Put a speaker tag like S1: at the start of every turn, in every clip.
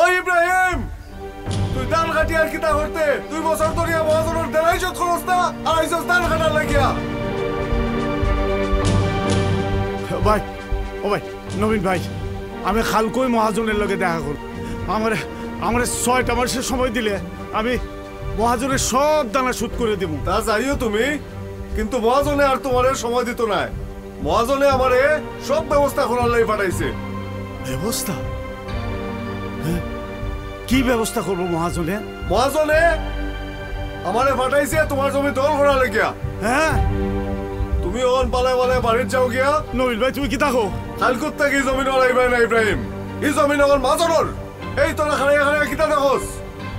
S1: ওই ইব্রাহিম, তুই ধান কাটি আর কিতা করতে? 2 বছর ধরিয়া মহাজনের দেড়াইশ খরচ না আর আইসস ধান কাটার লাগিয়া।
S2: ভাই, ও ভাই নবীন ভাই, আমি খালকই মহাজনের লগে দেখা করব। আমার 6টা মাসের সময় দিলে আমি মহাজনের সব দানা শোধ করে দেব।
S1: তা যাইও তুমি, কিন্তু মহাজনে আর তোমার সময় দিত না। মহাজনে আমারে সব ব্যবস্থা করার লাগি পাঠাইছে।
S2: ব্যবস্থা? কি ব্যবস্থা করবো মহাজনে?
S1: মহাজনে আমারে পাঠাইছে তোমার জমি দল করার লাগিয়া।
S2: হ্যাঁ,
S1: তুমি ওন পালায় পালায় বাড়ির যাও গিয়া।
S2: নবীন ভাই তুমি কি থাকো?
S1: কালকুত থেকে জমিন ওলাইবাই না ইব্রাহিম, এই জমিন আমার মহাজনের। এই তোরা খাড়াইয়া খাড়াইয়া কিতা দেখোস?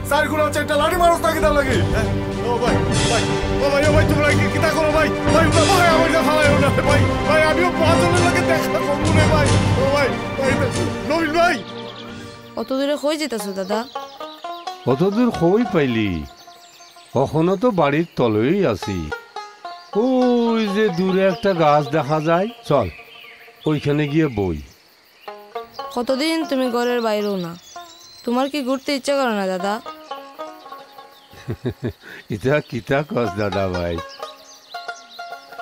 S1: 4 গুণা 4টা লাঠি মারস না কিতা লাগি?
S2: ও ভাই, ভাই, ও ভাই, ও ভাই তোমরা কিতা করো ভাই? ভাই ভাই আমার ফালাই না ভাই, ভাই আমিও মহাজনের লগে দেখা করবো রে ভাই। ও ভাই, ভাই নবীন ভাই।
S3: অত দূরে কই যেতেছো দাদা?
S4: অত দূর কই পাইলি? কখনো তো বাড়ির তলেই আছি। ওই যে দূরে একটা গাছ দেখা যায়, চল ওইখানে গিয়ে বই।
S3: কতদিন তুমি ঘরের বাইরেও না, তোমার কি ঘুরতে ইচ্ছা করে না দাদা?
S4: ইটা কিতা কস দাদা ভাই,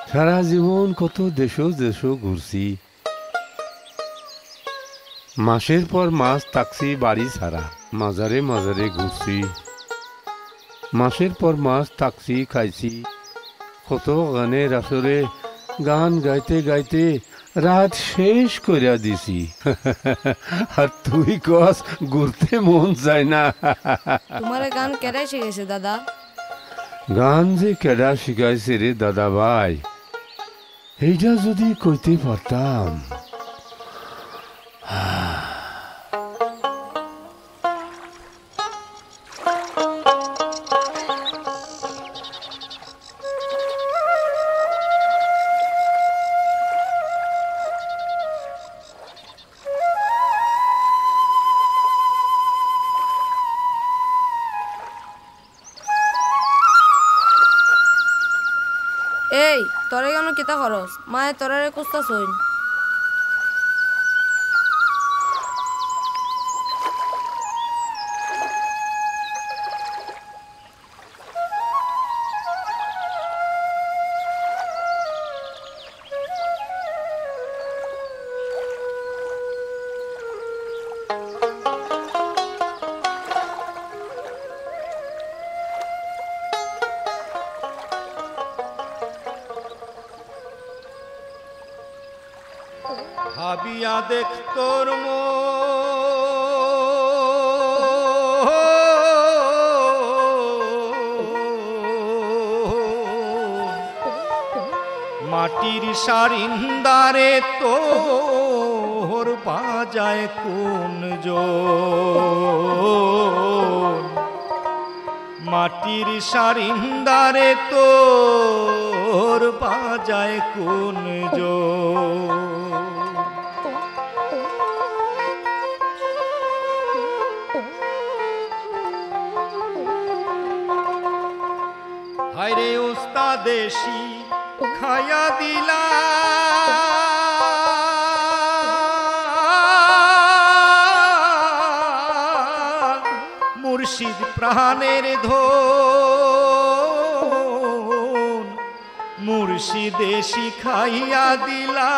S4: সারা জীবন কত দেশ ঘুরছি, মাসের পর মাস থাকছি বাড়ি ছাড়া, মাজারে মাজারে ঘুরছি, মাসের পর মাস থাকছি খাইছি, কত গানের আসরে গান গাইতে গাইতে রাত শেষ করিয়া দিছি। আর তুই কস ঘুরতে মন যায় না।
S3: তোমার গান কেডাই শিখেছে দাদা?
S4: গান যে কেডা শিখাইছে রে দাদা ভাই, এইটা যদি কইতে পারতাম।
S3: এই তোরে কেন কিতা খরচ? মায়ে তোরারে কুস্তা সইন।
S5: ভাবিয়া দেখ তোর মাটির সারিন্দারে তোর বাজায় কোন মাটির সারিন্দারে তোর বাজায় কোন হায়রে উস্তাদেশি খায়া দিলা মুর্শিদ প্রাণের ধন, মুর্শিদে শিখাইয়া দিলা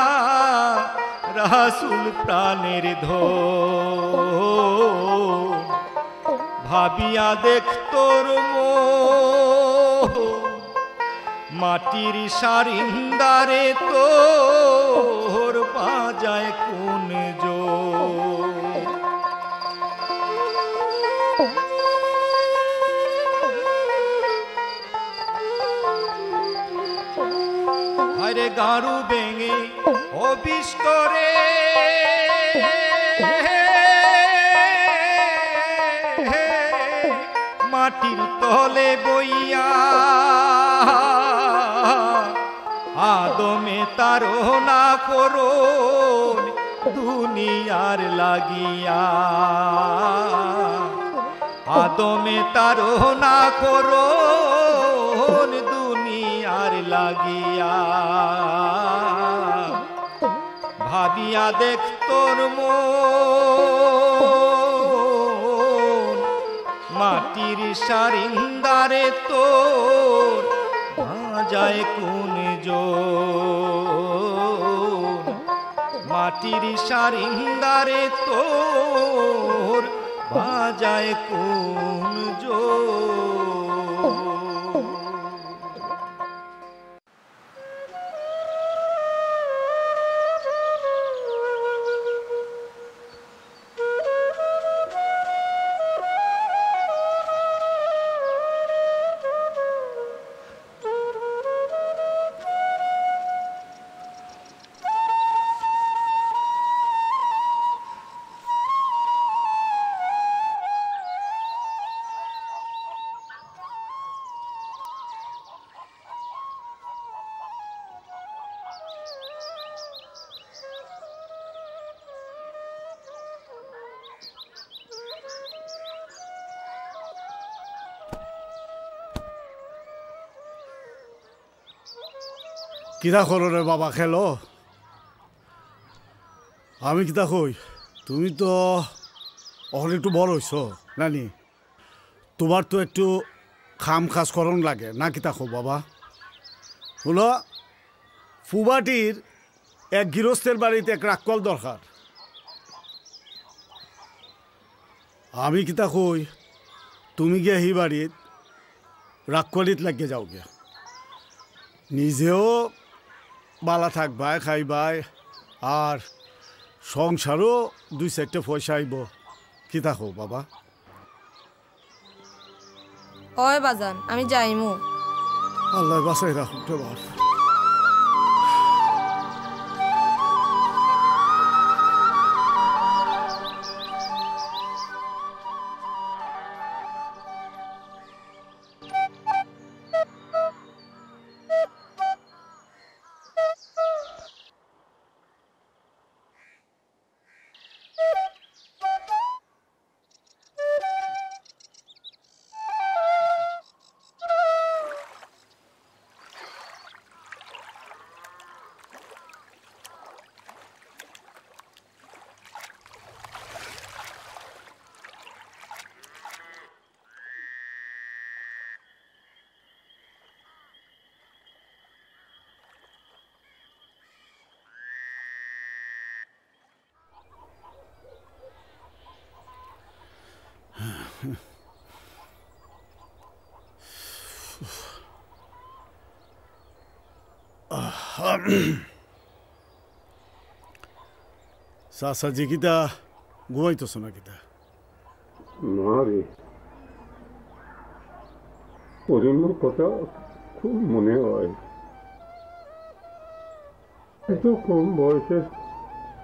S5: রাসূল প্রাণের ধন। ভাবিয়া দেখ তোর মাটির সারিন্দারে তোর বাজায় কোন আরে গাড়ু ভেঙে অবিশ করে মাটির তলে বইয়া আদমে তাড়না করো দুনিয়ার লাগিয়া, আদমে তাড়না করো দুনিয়ার লাগিয়া। ভাবিয়া দেখ তোর মাটির সারিন্দারে তোর বাজায় কোন জোর মাটির সারিন্দারে তোর বাজায় কোন জোর
S2: কিরা করো রে বাবা খেলো আমি কিতা কই তুমি তো অহন একটু বড় হইছ নানি তোমার তো একটু খাম খাস করণ লাগে না কিতা কো বাবা হলো ফুবাটির এক গৃহস্থের বাড়িতে এক রাক্কল দরকার আমি কিতা কই তুমি গিয়ে এই বাড়িত রাক্কলিত লাগিয়ে যাও গিয়া নিজেও বালা থাকবাই খাইবাই আর সংসারও 2-4টা পয়সা আইব কি থাকো বাবা
S3: ওই বাজান আমি যাইমু
S2: আল্লাহ বাঁচাই রাখুক রে বাপ চাচাজি কিতা ঘুমাইতেছ না কিতা
S4: না রে প্রজন্মর কথা খুব মনে হয় এত কম বয়সে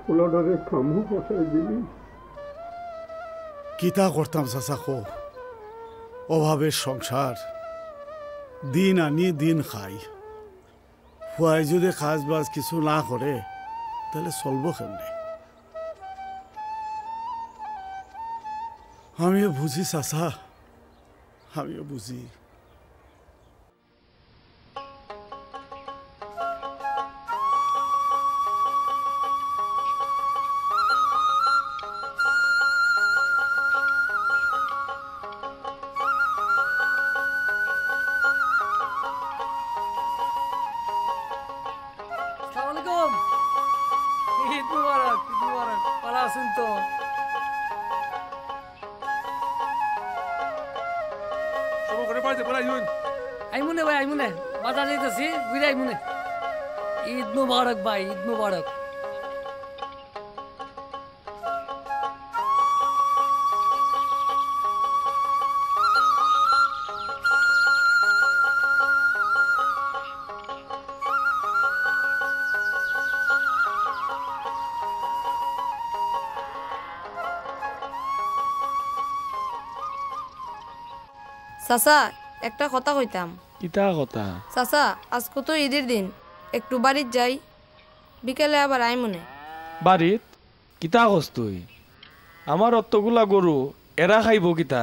S4: পোলাডারে কামও বসাই দিবি
S2: কিতা করতাম চাচা কো অভাবের সংসার দিন আনি দিন খাই ফুয়াই যদি কাজ বাজ কিছু না করে তাহলে চলবো কেমনে আমিও বুঝি চাচা আমিও বুঝি
S6: ঈদ মুবারক ভালো আছেন তো আইমুনে ভাই আইমুনে বাজার যেতেছি ঘুরে আইমুনে ঈদ মুবারক ভাই ঈদ মুবারক
S3: চাচা একটা কথা কইতাম
S6: কিতা কথা
S3: চাচা আজকে তো ঈদের দিন একটু বাড়ির যাই বিকেলে আবার আইমনে
S6: বাড়িত কিতা কস তুই আমার অতগুলা গরু এরা খাইব কিতা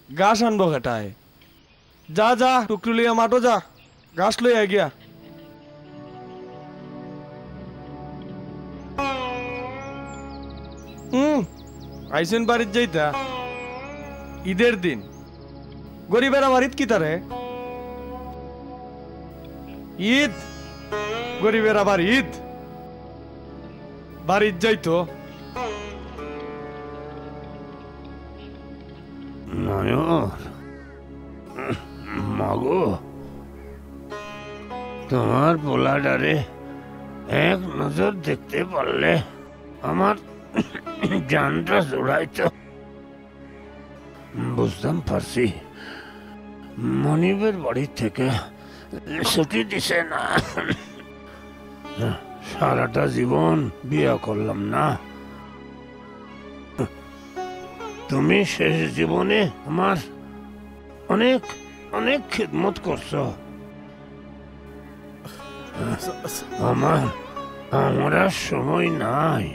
S6: ঘাস আনবো খেটায় যা যা টুকটু লিয়া মাটো যা ঘাস লইয়া গিয়া আইসেন বাড়ির যাইতা ঈদের দিন গরিবের আবার ঈদ কি তারে ঈদ গরিবের আবার ঈদ বাড়ির যাইতো
S4: নয়র মাগো তোমার পোলাডারে এক নজর দেখতে পারলে আমার জানটা জোড়াইতো। বুঝতাম পারছি মনিবের বাড়ি থেকে ছুটি দিছে না, সারাটা জীবন বিয়ে করলাম না, তুমি শেষ জীবনে আমার অনেক অনেক খিদমত করছো। আমার আর সময় নাই,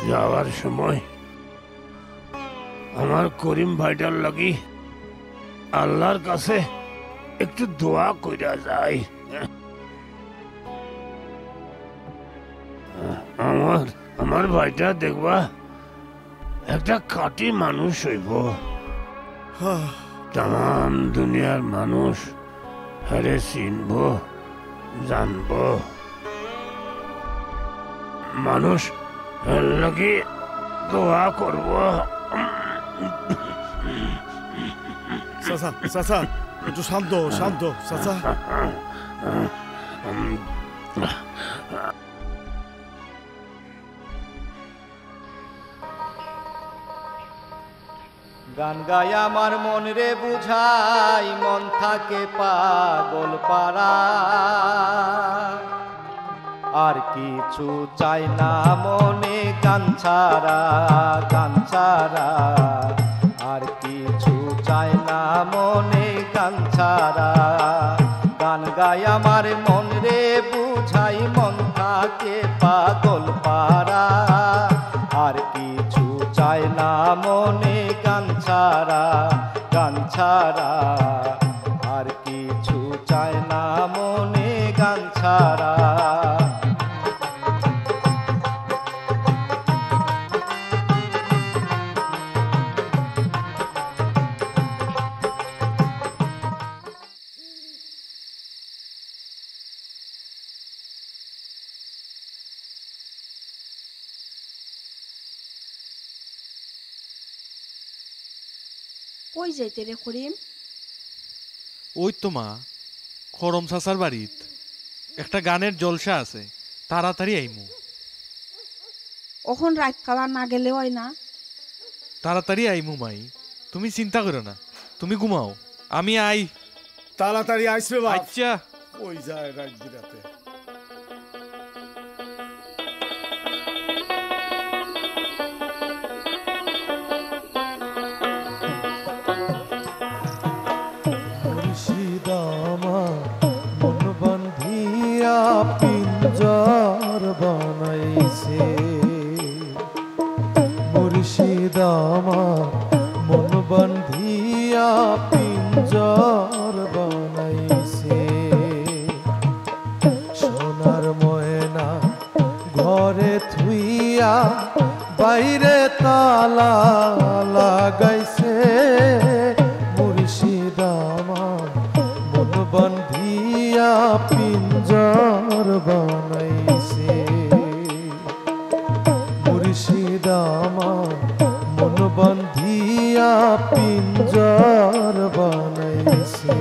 S4: যাওয়ার সময় আমার করিম ভাইটার লাগি আল্লাহর কাছে একটু দোয়া কইরা যায়। আমার ভাইটা দেখবা একটা খাঁটি মানুষ হইব, তাম দুনিয়ার মানুষ হারে চিনব জানব, মানুষ এর লাগি দোয়া করব।
S2: চাচা চাচা একটু শান্ত শান্ত চাচা।
S5: গান গায় আমার মন রে বুঝাই, মন থাকে পাগল পারা, আর কিছু চাই না মনে গান ছাড়া, গান ছাড়া আর কিছু চাই না মনে গান ছাড়া। গান গায় আমার মন রে বুঝাই, মন থাকে পাগল পারা, আর কিছু চাই না মনে গান ছাড়া, গান ছাড়া আর কিছু চাই না মনে গান ছাড়া।
S7: কই যাইতে রে করিম?
S6: ওই তো মা খরম চাচার বাড়িত একটা গানের জলসা আছে, তাড়াতাড়ি আইমু।
S7: ওখন রাত কালা না গেলে হয় না?
S6: তাড়াতাড়ি আইমু মাই, তুমি চিন্তা করো না, তুমি ঘুমাও, আমি আই।
S2: তাড়াতাড়ি আইসবে বাপ।
S6: আচ্ছা
S2: ওই যায় রাত বিরাতে।
S8: পিঞ্জর বানাইছে মুর্শিদ আমার মন বান্ধিয়া, পিঞ্জর বানাইছে। সোনার ময়না ঘরে থুইয়া, বাইরে তালা লাগাইছে। মুর্শিদ আমার মন বান্ধিয়া, পিঞ্জর বানাইছে। মুর্শিদ আমার মন বান্ধিয়া, পিঞ্জর বানাইছে।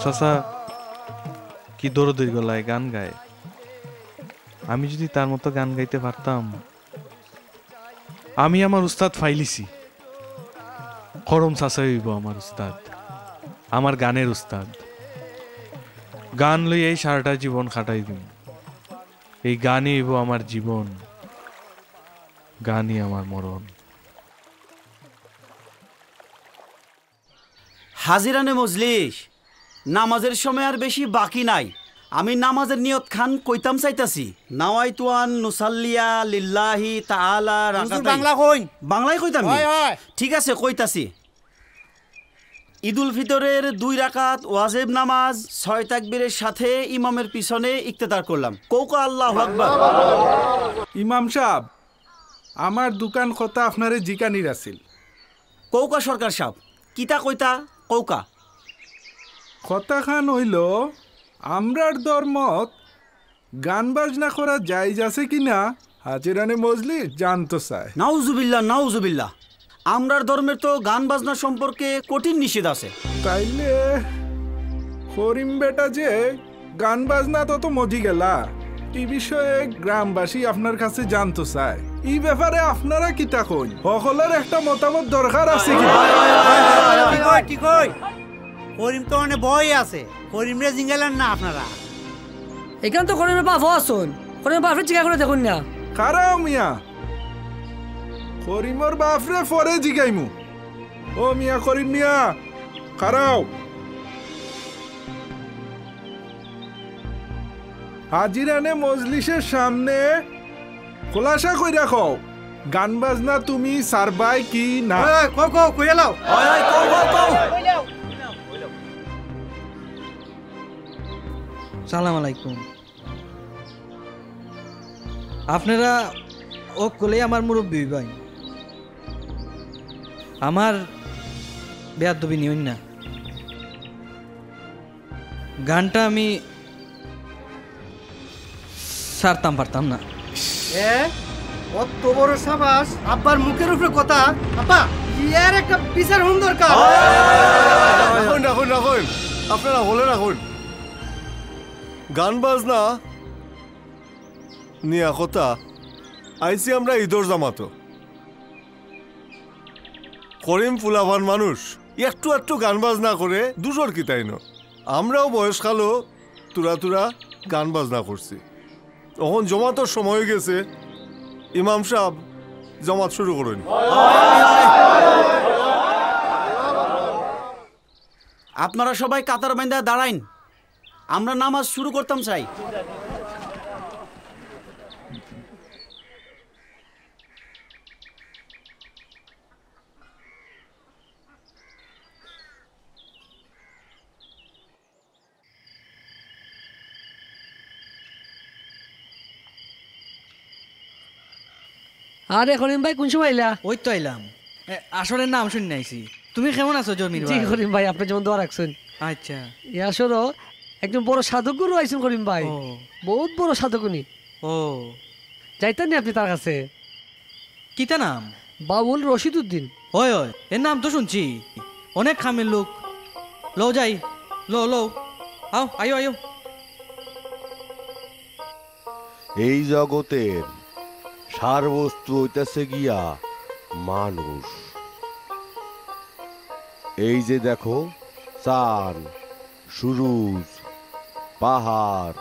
S6: চাচা কি দরদের গলায় গান গায়, আমি যদি তার মতো গান গাইতে পারতাম। আমি আমার উস্তাদ ফাইলিছি, খরম চাচা হইব আমার উস্তাদ, আমার গানের উস্তাদ। গান লই এই সারাটা জীবন খাটাই দিন, এই গানই হইব আমার জীবন, গানই আমার মরণ।
S9: হাজিরানে মজলিস, নামাজের সময় আর বেশি বাকি নাই, আমি নামাজের নিয়ত খান কইতাম চাইতাছি নাওয়াইতুয়ান নুসাল্লিয়া লিল্লাহি তাআলা রাকাতাই বাংলা কই বাংলায় কইতাম ঠিক আছে কইতাছি ঈদুল ফিতরের 2 রাকাত ওয়াজিব নামাজ 6 তাকবীরের সাথে ইমামের পিছনে ইক্তেদার করলাম কওকা আল্লাহু আকবার
S10: ইমাম সাহেব আমার দোকান কথা আপনারে জিকানির আছিল
S9: কৌকা সরকার সাহেব কিতা কইতা কৌকা
S10: কথা খান হইল আমরার ধর্মত গান বাজনা করা জায়েজ আছে কিনা হাজিরানে মজলিস জানতো চায়
S9: নাউজুবিল্লাহ নাউজুবিল্লাহ আমরার ধর্মের তো গান বাজনা সম্পর্কে কঠিন নিষেধ আছে
S10: তাইলে করিম বেটা যে গান বাজনা তো মজি গেলা এই বিষয়ে গ্রামবাসী আপনার কাছে জানতো চায় এই ব্যাপারে আপনারা কিতা কই সকলের একটা মতামত দরকার আছে
S11: কি কই করিম তো অনেক বই আছে করিম রে জিঙ্গালেন না আপনারা
S12: এখান তো করিমের বাপ আসুন করিমের বাপরে জিজ্ঞাসা করে দেখুন না
S10: কারাও মিয়া করিমর বাপরে পরে জিগাইমু ও মিয়া করিম মিয়া কারাও হাজিরানে মজলিসের সামনে খোলাসা কই রাখো গান বাজনা তুমি সারবাই কি না
S11: কইয়া লাও
S13: সালাম আলাইকুম আপনারা ও কোলে আমার মুরব্বী ভাই আমার বেয়াদবি নিউন না গানটা আমি সারতাম পারতাম না
S11: অত বড় সাবাস আব্বার মুখের উপরে কথা আপা ইয়ার একটা বিচার হন দরকার
S1: রাখুন রাখুন রাখুন আপনারা বলে রাখুন গান বাজনা নিয়া কথা আইসি আমরা ঈদর জামাতো করিম ফুলাভান মানুষ একটু একটু গান বাজনা করে দুজোর কি তাই না আমরাও বয়সকালও তুরা তুরা গান বাজনা করছি তখন জমাতর সময় গেছে ইমাম সাহেব জমাত শুরু করুন
S9: আপনারা সবাই কাতার বাঁধা দাঁড়াইন আমরা নামাজ শুরু করতাম চাই
S12: আরে করিম ভাই কোন সময় আইলা
S13: ওই তো আইলাম আসরের নাম শুনে আইছি তুমি কেমন আছো জমির
S12: জি করিম ভাই আপনি যেমন দোয়া রাখছেন
S13: আচ্ছা
S12: এই আসরও একজন বড় সাধক গুরু আইছেন করিম ভাই বহুত বড় সাধক উনি
S13: ও
S12: যাইতেন নি আপনি তার কাছে
S13: কিতা নাম
S12: বাবুল রশিদ উদ্দিন
S13: ওই ওই এর নাম তো শুনছি অনেক খামের লোক লো যাই লো লো আও আয়ো আয়ো
S14: এই জগতের সার বস্তু হইতেছে গিয়া মানুষ এই যে দেখো চাঁদ সূরজ পাহাড়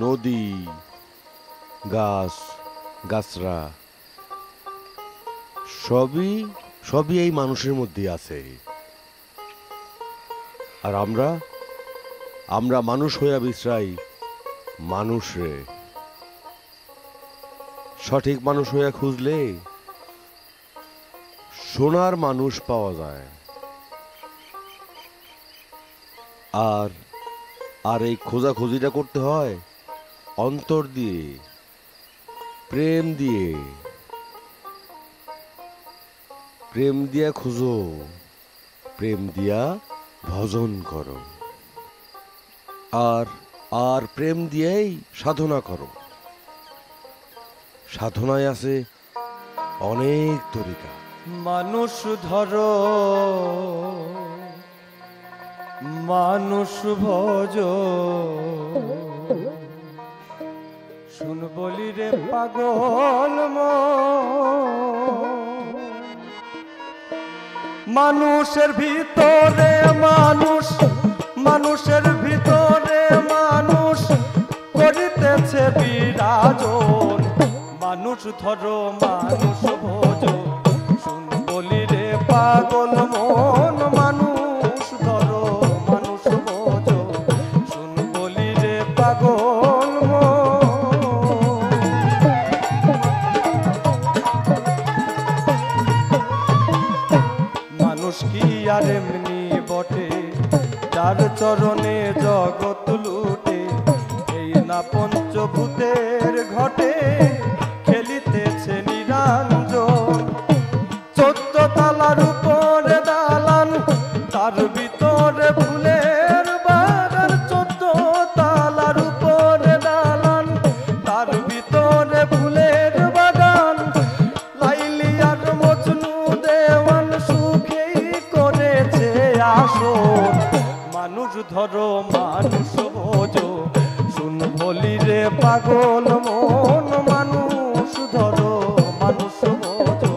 S14: নদী গাছ গাছরা সবই এই মানুষের মধ্যে আছে আর আমরা মানুষ হইয়া বিশ্রাই মানুষরে সঠিক মানুষ হইয়া খুঁজলে সোনার মানুষ পাওয়া যায় আর এই খোঁজাখুঁজিটা করতে হয় অন্তর দিয়ে প্রেম দিয়া খুঁজো প্রেম দিয়া ভজন করো আর প্রেম দিয়েই সাধনা করো সাধনায় আছে অনেক তরিকা
S8: মানুষ ধরো মানুষ ভজ শুন বলি রে পাগল মানুষের ভিতরে মানুষের ভিতরে মানুষ করিতেছে বিরাজন মানুষ ধরো মানুষ ভোজ শুন বলি রে পাগল মন মানুষ ধরো মানুষ ভোজ শুন বলি রে পাগল মানুষ কি আর এমনি বটে যার চরণে জগৎ লুটে এই না পঞ্চভূতের ঘটে খেলিতেছে নিরঞ্জন 14 তলার উপরে দালান তার ভিতরে ফুলের বাগান 14 তলার উপরে দালান তার ভিতরে ফুলের বাগান লাইলি আর মজনু দেওয়ান সুখেই করেছে আসর মানুষ ধরো মানুষ বোঝো শুন ভলি রে পাগল মন মানুষ ধরো মানুষ বোঝো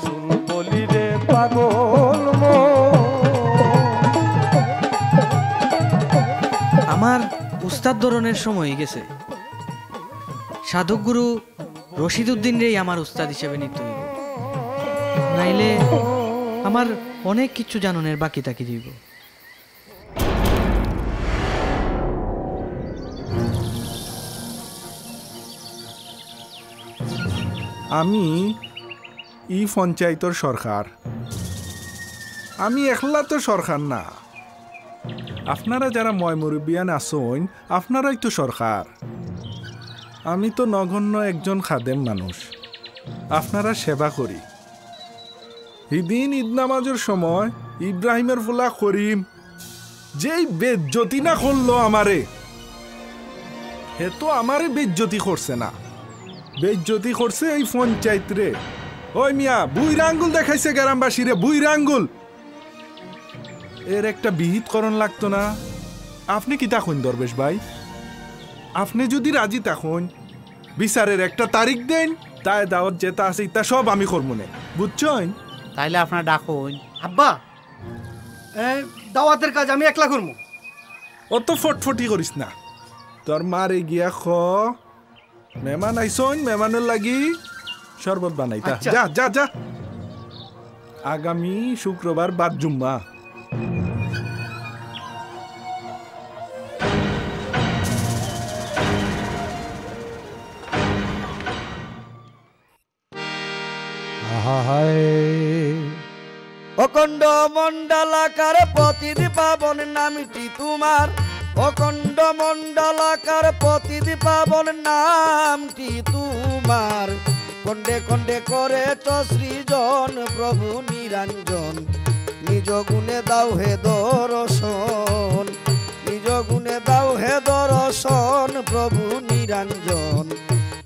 S8: শুন ভলি রে পাগল মন।
S13: আমার উস্তাদ ধরনের সময় গেছে সাধক গুরু রশিদ উদ্দিন রেই আমার উস্তাদ হিসেবে নিতে হইব নাইলে আমার অনেক কিছু জানানোর বাকি থাকি যাইব।
S10: আমি ই পঞ্চায়েতর সরকার আমি একলা তো সরকার না আপনারা যারা ময় মুরব্বিয়ান আসুন আপনারাই তো সরকার আমি তো নগণ্য একজন খাদেম মানুষ আপনারা সেবা করি সেদিন ঈদ নামাজের সময় ইব্রাহিমের ফুলা করিম যেই বেজ্জতি না করলো আমারে হে তো আমারে বেজ্জতি করছে না বেজ্জতি করছে এই পঞ্চায়েত রে ওই মিয়া বুইরা আঙ্গুল দেখাইছে গ্রামবাসী রে বুইরা আঙ্গুল এর একটা বিহিতকরণ লাগতো না আপনি কি তাকুন দরবেশ ভাই আপনি যদি রাজি তাকুন বিচারের একটা তারিখ দেন তাই দাওয়াত যেটা আছে তা সব আমি করবো না বুঝছেন
S11: তাইলে আপনার ডাকুন আব্বা দাওয়াতের কাজ আমি একলা করবো
S10: অত ফটফটি করিস না তোর মারে গিয়া খ মেহমান আইসন মেহমানের লাগি শরবত বানাইতা যা যা যা আগামী শুক্রবার বাদ জুম্মা
S15: অখণ্ড মণ্ডলাকার প্রতিদি পাবন নামটি তোমার অখণ্ড মণ্ডলাকার প্রতিদি পাবন নামটি তোমার খণ্ডে খণ্ডে করেছ সৃজন প্রভু নিরঞ্জন নিজ গুণে দাও হে দর্শন নিজ গুণে দাও হে দর্শন প্রভু নিরঞ্জন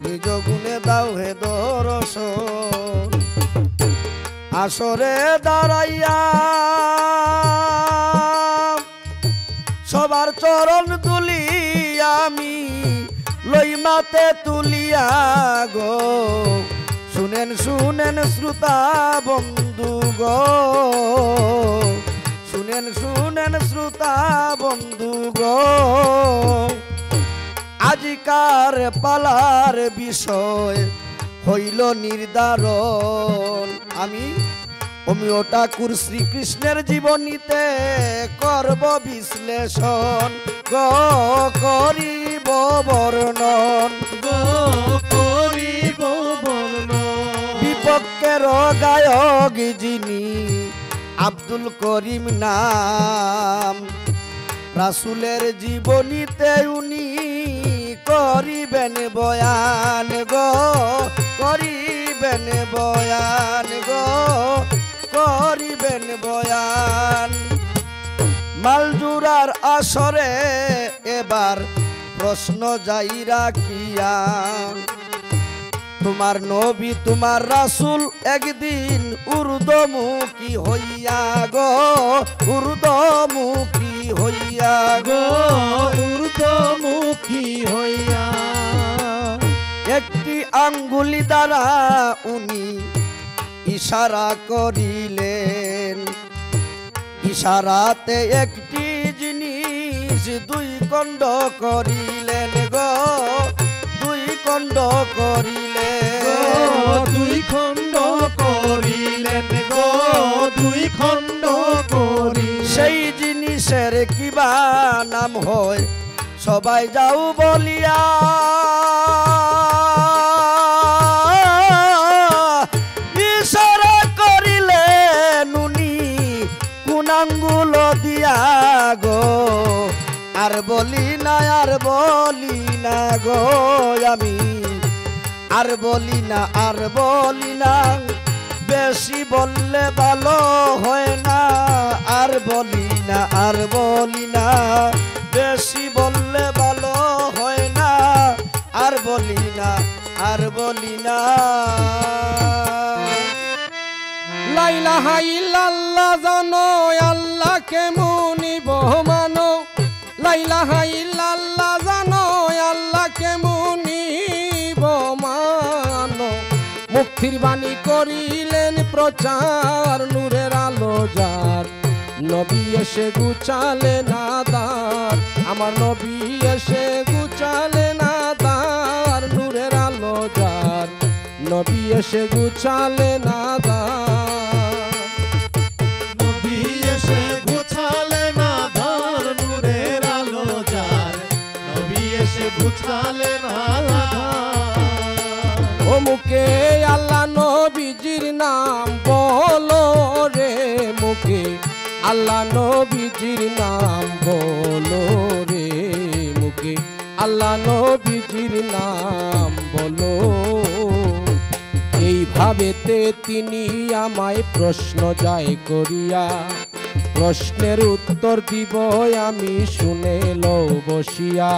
S15: নিজ গুণে দাও হে দর্শন আসরে দাঁড়াইয়া সবার চরণ তুলিয়া আমি লইমাতে তুলিয়া গো শুনেন শুনেন শ্রোতা বন্ধু গো শুনেন শুনেন শ্রোতা বন্ধু গো আজিকার পালার বিষয় হইল নির্ধারণ আমি অমিয় ঠাকুর শ্রীকৃষ্ণের জীবনীতে করব বিশ্লেষণ গো করিব বর্ণন গো করিব বর্ণন বিপক্ষের গায়ক যিনি আব্দুল করিম নাম রাসূলের জীবনীতে উনি করিবেন বয়ান গো করিবেন বয়ান গো করিবেন বয়ান মালজুরার আসরে এবার প্রশ্ন যাই রাখিয়া তোমার নবী তোমার রাসূল একদিন ঊর্ধ্বমুখী হইয়া গো ঊর্ধ্বমুখী হইয়া গো ঊর্ধ্বমুখী হইয়া একটি আঙ্গুলি দ্বারা উনি ইশারা করিলেন ইশারাতে একটি জিনিস দুই খণ্ড করিলেন গো দুই খণ্ড করিলেন দুই খণ্ড করিলেন গো দুই খণ্ড করি সেই জিনিসের কিবা নাম হয় সবাই যাও বলিয়া ইশারা করিলেন উনি আঙ্গুল দিয়া গো আর বলি না গো আমি আর বলি না বেশি বললে ভালো হয় না আর বলি না বেশি বললে ভালো হয় না আর বলি না
S16: লা ইলাহা ইল্লাল্লাহ জানো আল্লাহ কেমনিব মানো লা ইলাহা ইল্লাল্লাহ জানো আল্লাহ কেমনিব মানো মুক্তির বাণী করিলেন প্রচার নূরের আলো যার নবী এসে গুচালে না দ্বার আমার নবী এসে গুচালে না দ্বার নূরের আলো যার নবী এসে গুচালে না দ্বার
S17: নবী এসে গুছালে না ধার নূরের আলো যার নবী এসে গুছালে না
S16: ও মুখে আল্লাহ নবীজির নাম বলো রে মুখে আল্লাহ নবীজির নাম বলো রে মুখে আল্লাহ নবীজির নাম বলো এইভাবেতে তিনি আমায় প্রশ্ন যায় করিয়া প্রশ্নের উত্তর দিব আমি শুনে লও বসিয়া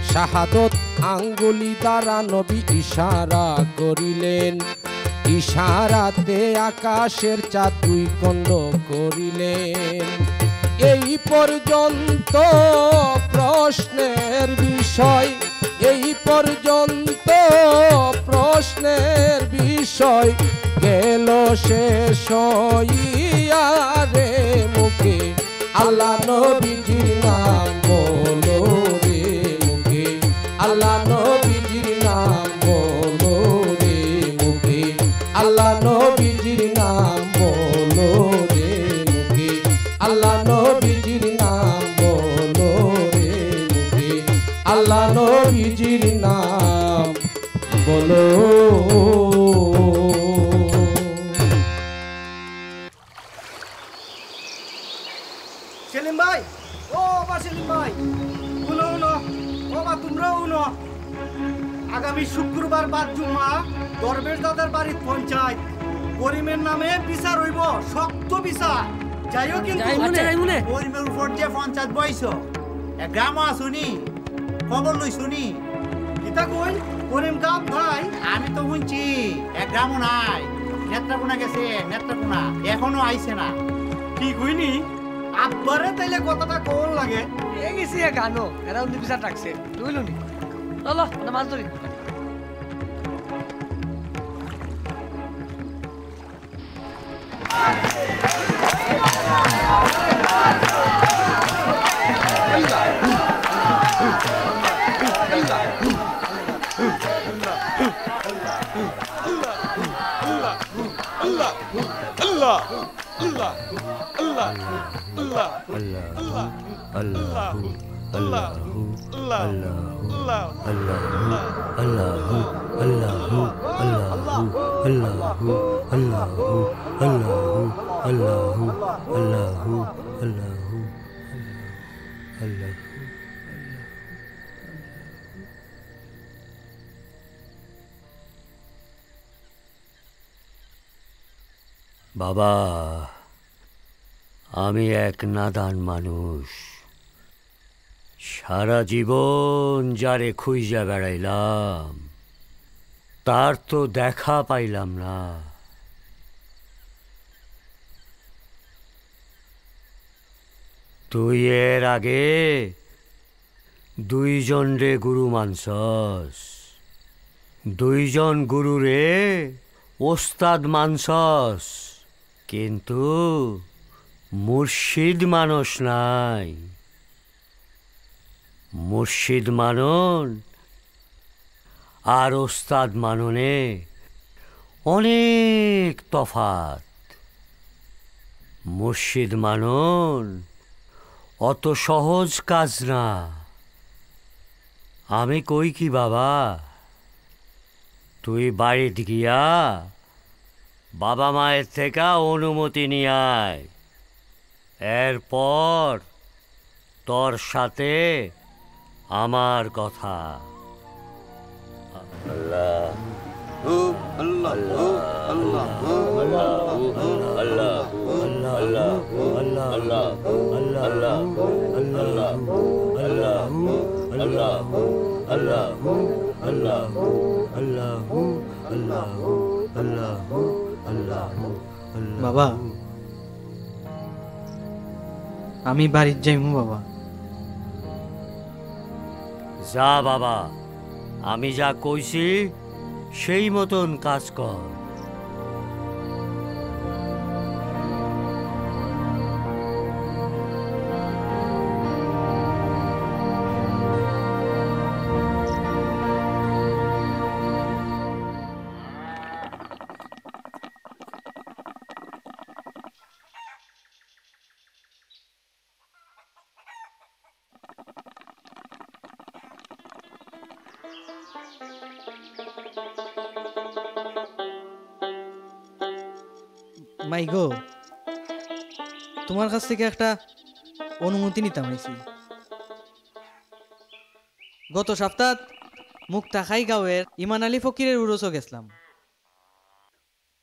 S16: শাহাদত আঙ্গুলি দ্বারা নবী ইশারা করিলেন ইশারাতে আকাশের চাঁদ দুই খণ্ড করিলেন এই পর্যন্ত প্রশ্নের বিষয় এই পর্যন্ত প্রশ্নের বিষয় গেল শেষ হইয়া রে মুখে আল্লাহ নবীজির নাম বলো রে মুখে আল্লাহ নবীজির নাম বলো রে মুখে আল্লাহ নবীজির নাম বলো রে মুখে আল্লাহ নবীজির নাম বলো রে মুখে আল্লাহ নবীজির নাম বলো
S11: সেলিম ভাই ও বা সেলিম ভাই উনো ও বা তোমরাও উনো আগামী শুক্রবার বাদ জুম্মা দরবেশ দাদার বাড়ির পঞ্চায়েত করিমের নামে বিচার হইব শক্ত বিচার যাইও কিন্তু
S18: করিমের উপর যে পঞ্চায়েত বইছ গ্রাম শুনি খবর লই শুনি
S11: কিতা কই করিম গাম ভাই
S18: আমি তো শুনছি এক গ্রামও নাই নেত্রকোনা গেছে নেত্রকোনা এখনো আইছে না
S11: কি কইনি আব্বারে তাইলে কথাটা কোন লাগে
S12: এ গেছি গানো এরা উনি বিচার রাখছে লইলুনি চলো না মাছ ধরি
S19: বাবা আমি এক নাদান মানুষ সারা জীবন যারে খুঁজা বেড়াইলাম তার তো দেখা পাইলাম না তুই এর আগে দুইজন রে গুরু মানছস দুইজন গুরু রে ওস্তাদ মানছস কিন্তু মুর্শিদ মানুষ নাই মুর্শিদ মানন আর ওস্তাদ মাননে অনেক তফাত মুর্শিদ মানন অত সহজ কাজ না আমি কই কি বাবা তুই বাড়িতে গিয়া বাবা মায়ের থেকে অনুমতি নিয়ে আয় এরপর তোর সাথে আমার কথা। আল্লাহ আল্লাহ আল্লাহ আল্লাহ আল্লাহ আল্লাহ আল্লাহ আল্লাহ আল্লাহ আল্লাহ আল্লাহ আল্লাহ আল্লাহ আল্লাহ আল্লাহ
S13: বাবা আমি বাড়ির যাইমু বাবা।
S19: যা বাবা, আমি যা কইছি সেই মতন কাজ কর।
S13: মাই গো, তোমার কাছ থেকে একটা অনুমতি নিতাম আইছি। গত সপ্তাহ মুক্তাখাই গাঁওয়ের ইমান আলী ফকিরের উরসো গেছিলাম।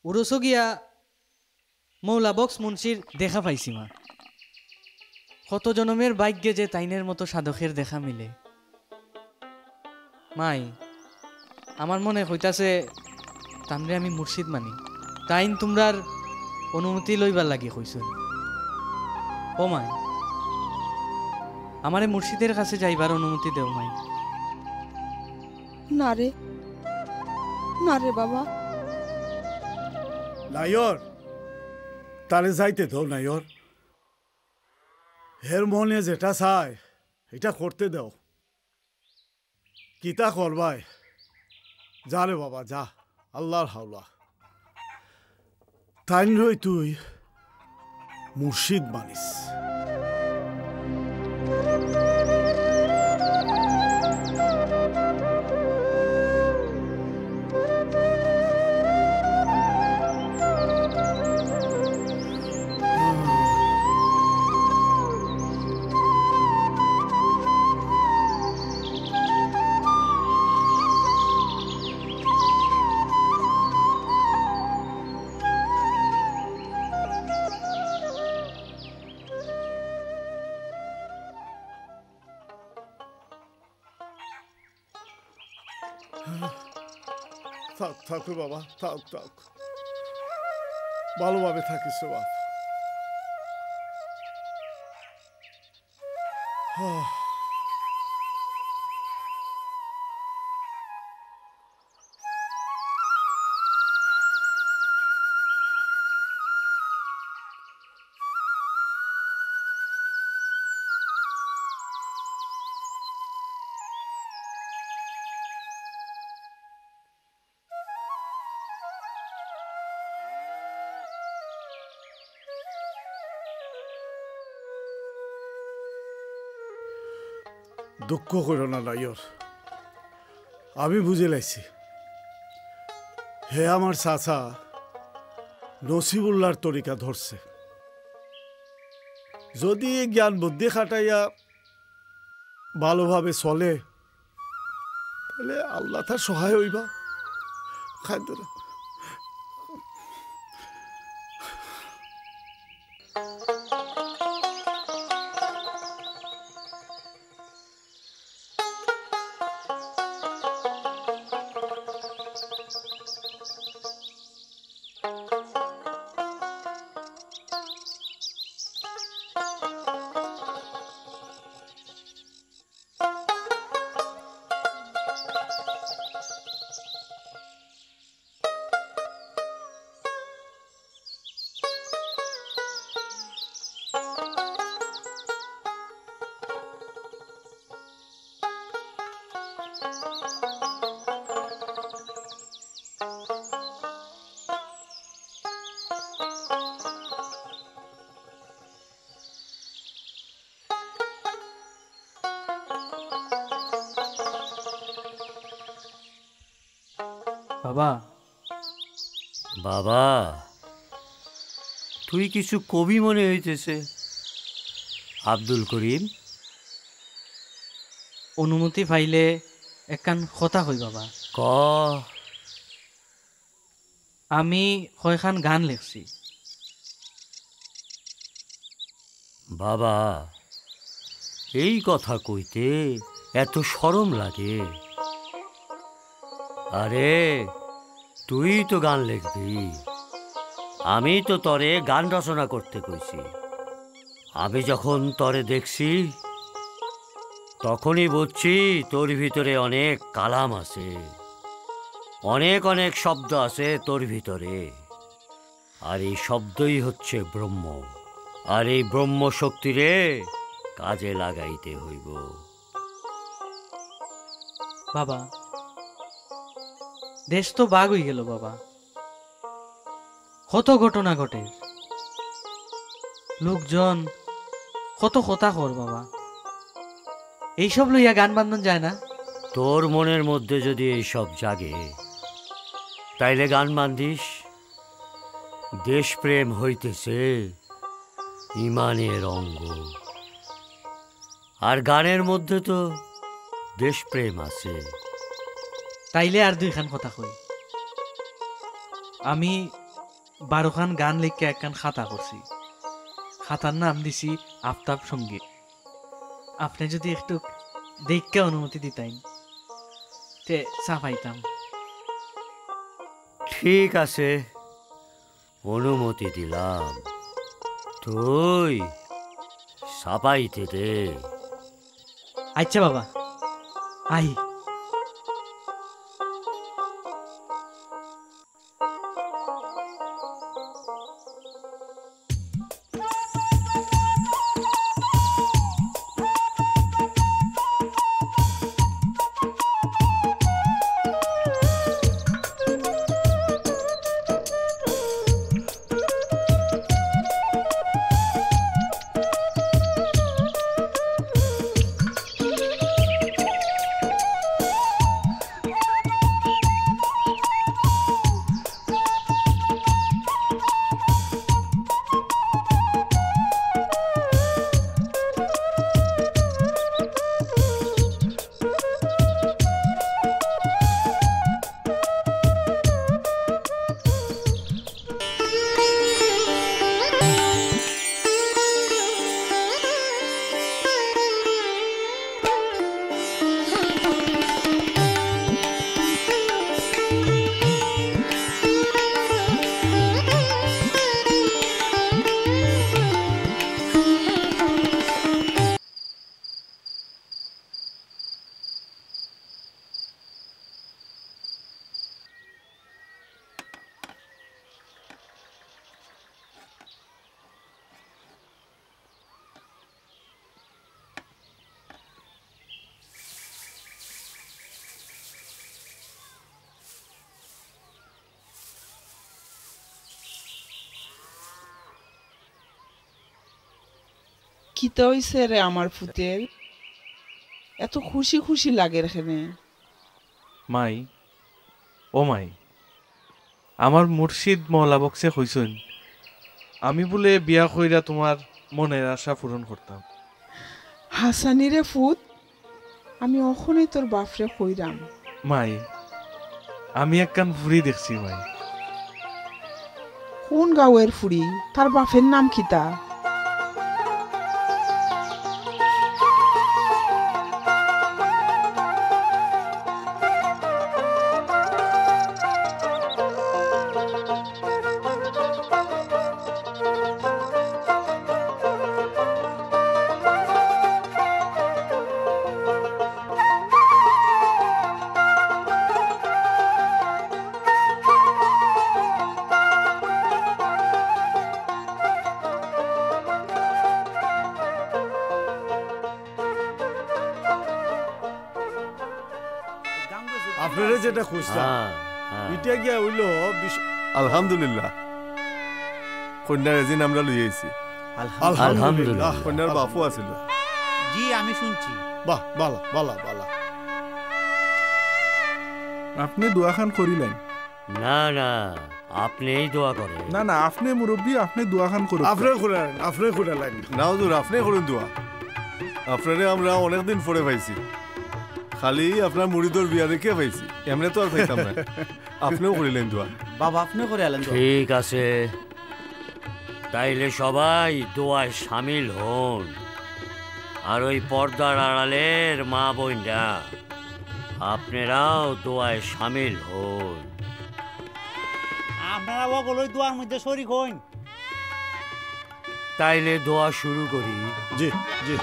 S13: উরসো গিয়া মৌলা বক্স মুন্সির দেখা পাইছি মা। কত জনমের ভাগ্যে যে তাইনের মতো সাধকের দেখা মিলে। মাই আমার মনে হইতাছে তানরে আমি মুর্শিদ মানি। তাইন তোমরার অনুমতি লইবার লাগি কইছ। ও মাই আমারে মুর্শিদের কাছে যাইবার অনুমতি দেও মাই।
S7: না রে, না রে বাবা।
S2: নাইর তারে যাইতে দাও নাইর। হের মনে যেটা চায় এটা করতে দাও। কিতা করবাই? যা রে বাবা যা, আল্লাহর হাওলা। তাইন রই তুই মুর্শিদ মানিস। থাক থাক বাবা, থাক থাক, ভালোভাবে থাকিস বাপ। দুঃখ করো না নাইর, আমি বুঝে লাইছি। হে আমার চাচা নসিবুল্লাহর তরিকা ধরছে। যদি জ্ঞান বুদ্ধি খাটাইয়া ভালোভাবে চলে তাহলে আল্লাহ তার সহায় হইবা। খাদ্য
S13: বাবা,
S19: বাবা তুই কিছু কবি মনে হইতেছে। আব্দুল করিম,
S13: অনুমতি পাইলে একখান কথা কই বাবা।
S19: ক।
S13: আমি কয়খান গান লিখছি।
S19: বাবা, এই কথা কইতে এত শরম লাগে? আরে তুই তো গান লিখবি, আমি তো তরে গান রচনা করতে কইছি। আমি যখন তরে দেখছি তখনই বুঝছি তোর ভিতরে অনেক কালাম আছে, অনেক অনেক শব্দ আছে তোর ভিতরে। আর এই শব্দই হচ্ছে ব্রহ্ম। আর এই ব্রহ্ম শক্তিরে কাজে লাগাইতে হইব।
S13: বাবা, দেশ তো বাগ হয়ে গেল বাবা, কত ঘটনা ঘটে, লোকজন কত কথা কর বাবা, এইসব লইয়া গান বান্ধন যায় না?
S19: তোর মনের মধ্যে যদি এইসব জাগে তাইলে গান বান্ধিস। দেশপ্রেম হইতেছে ইমানের অঙ্গ, আর গানের মধ্যে তো দেশপ্রেম আছে।
S13: তাইলে আর দুইখান কথা কই। আমি 12 খান গান লিখে একখান খাতা করছি। খাতার নাম দিছি আফতাব সঙ্গীত। আপনি যদি একটু দেখে অনুমতি দিতেন তে চাপাইতাম।
S19: ঠিক আছে, অনুমতি দিলাম। তুই সাপাইতে দে।
S13: আচ্ছা বাবা, আই।
S7: কিতা হইছে রে আমার ফুতের? এত খুশি খুশি লাগে এখানে।
S6: মাই, ও মাই, আমার মুর্শিদ মহলা বক্সে কইছেন আমি বলে বিয়া কইরা তোমার মনের আশা পূরণ করতাম।
S7: হাসানি রে ফুত, আমি অখনই তোর বাপরে কইরাম।
S6: মাই, আমি একখান ফুরি দেখছি মাই।
S7: কোন গাঁয়ের ফুরি? তার বাপের নাম কিতা?
S2: আপনারা যেটা খুঁজতাম এটা গিয়া হইল
S1: আলহামদুলিল্লাহ, কন্যার এজিন আমরা লই আইছি।
S2: আলহামদুলিল্লাহ।
S1: কন্যার বাপু আছিল।
S18: জি আমি শুনছি।
S2: বাহ, বালা বালা বালা।
S10: আপনি দোয়াখান করিলেন?
S19: না না, আপনিই দোয়া করেন।
S10: না না, আপনি মুরব্বী, আপনি দোয়া খান করুন।
S2: আপনি খুলেন
S1: না হুজুর, আপনি করুন দোয়া। আপনারে আমরা অনেকদিন পরে পাইছি, খালি আপনার মুড়িদর বিয়া দেখে পাইছি, এমনি তো আর পাইতাম না। আপনিও করিলেন দোয়া।
S9: বাবা আপনিও করে আলেন দোয়া।
S19: ঠিক আছে, তাইলে সবাই দোয়ায় সামিল হন। আর ওই পর্দার আড়ালের মা বোনরা, আপনারাও দোয়ায় সামিল হন।
S18: আপনারা ওগুলো দোয়ার মধ্যে শরীক হইন।
S19: তাইলে দোয়া শুরু করি।
S2: জি জি।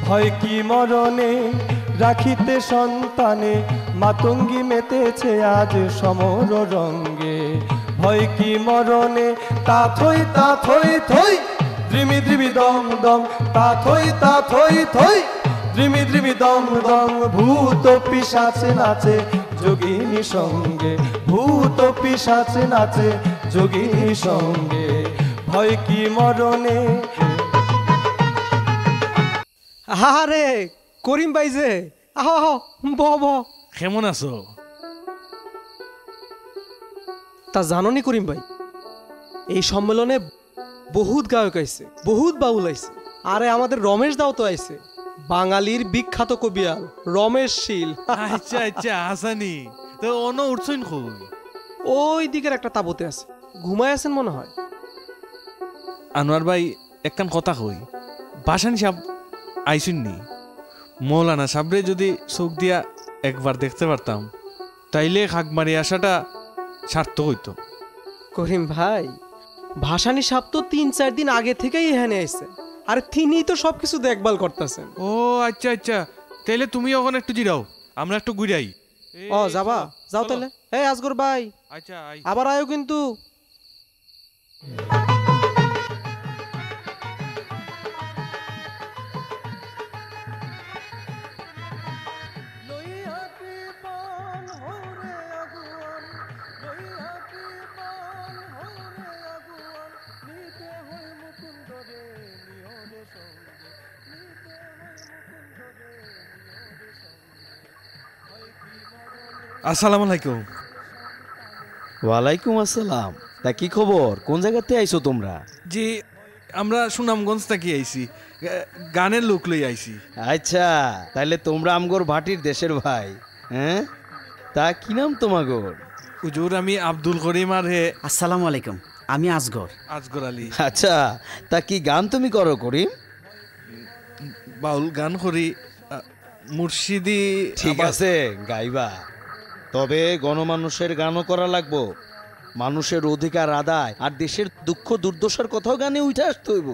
S8: ভয় কি মরণে রাখিতে সন্তানে, মাতঙ্গী মেতেছে আজ সমর রঙ্গে। ভয় কি মরণে তা থই থই, দ্রিমি দ্রিমি দম দম, তা থই থই, দ্রিমি দ্রিমি দম দম। ভূত পিশাচে নাচে যোগিনী সঙ্গে, ভূত পিশাচে নাচে যোগিনী সঙ্গে। ভয় কি মরণে।
S20: আরে করিম ভাই যে, আহ আহ ব
S6: কেমন আছো?
S20: তা জাননি করিম ভাই, এই সম্মেলনে বহুত গায়ক আইছে, বহুত বাউল আইছে। আরে আমাদের রমেশ দাও তো আইছে, বাঙালির বিখ্যাত কবিয়াল রমেশ শীল।
S6: আচ্ছা আচ্ছা, হাসানি তো অন্য উঠছইন কই?
S20: ওই দিকের একটা তাবুতে আছে, ঘুমায় আছেন মনে হয়।
S6: আনোয়ার ভাই একখান কথা কই, বাসানি সাহেব আইসুন নি? মৌলানা সাবরে যদি চোখ দিয়া একবার দেখতে পারতাম, তাইলে খাগমারি আসাটা সার্থক হইতো।
S20: করিম ভাই, ভাসানি সাহেব তো 3-4 দিন আগে থেকেই এখানে আইছে, আর তিনি তো সবকিছু দেখভাল করতেছেন।
S6: ও আচ্ছা আচ্ছা, তাইলে তুমি ওখানে একটু জিরাও, আমরা একটু ঘুরাই।
S20: ও যাবা, যাও তাহলে। এই আজগর ভাই,
S6: আচ্ছা
S20: আবার আয়ো কিন্তু।
S6: আসসালামু আলাইকুম।
S21: ওয়ালাইকুম আসসালাম। তা কি খবর, কোন জায়গাতে আইছো তোমরা?
S6: জি, আমরা সুনামগঞ্জ থেকে আইছি, গানের লোক লই আইছি।
S21: আচ্ছা, তাইলে তোমরা আমগর ভাটির দেশের ভাই। হ্যাঁ, তা কি নাম তোমাগর?
S6: হুজুর আমি আব্দুল করিম। আর হে
S9: আসসালামু আলাইকুম, আমি আসগর।
S6: আসগর আলী।
S21: আচ্ছা, তা কি গান তুমি করো করিম?
S6: বাউল গান করি, মুর্শিদি।
S21: ঠিক আছে, গাইবা, তবে গণমানুষের গানও করা লাগবো। মানুষের অধিকার আদায় আর দেশের দুঃখ দুর্দশার কথাও গানে উঠে আসতে হইব।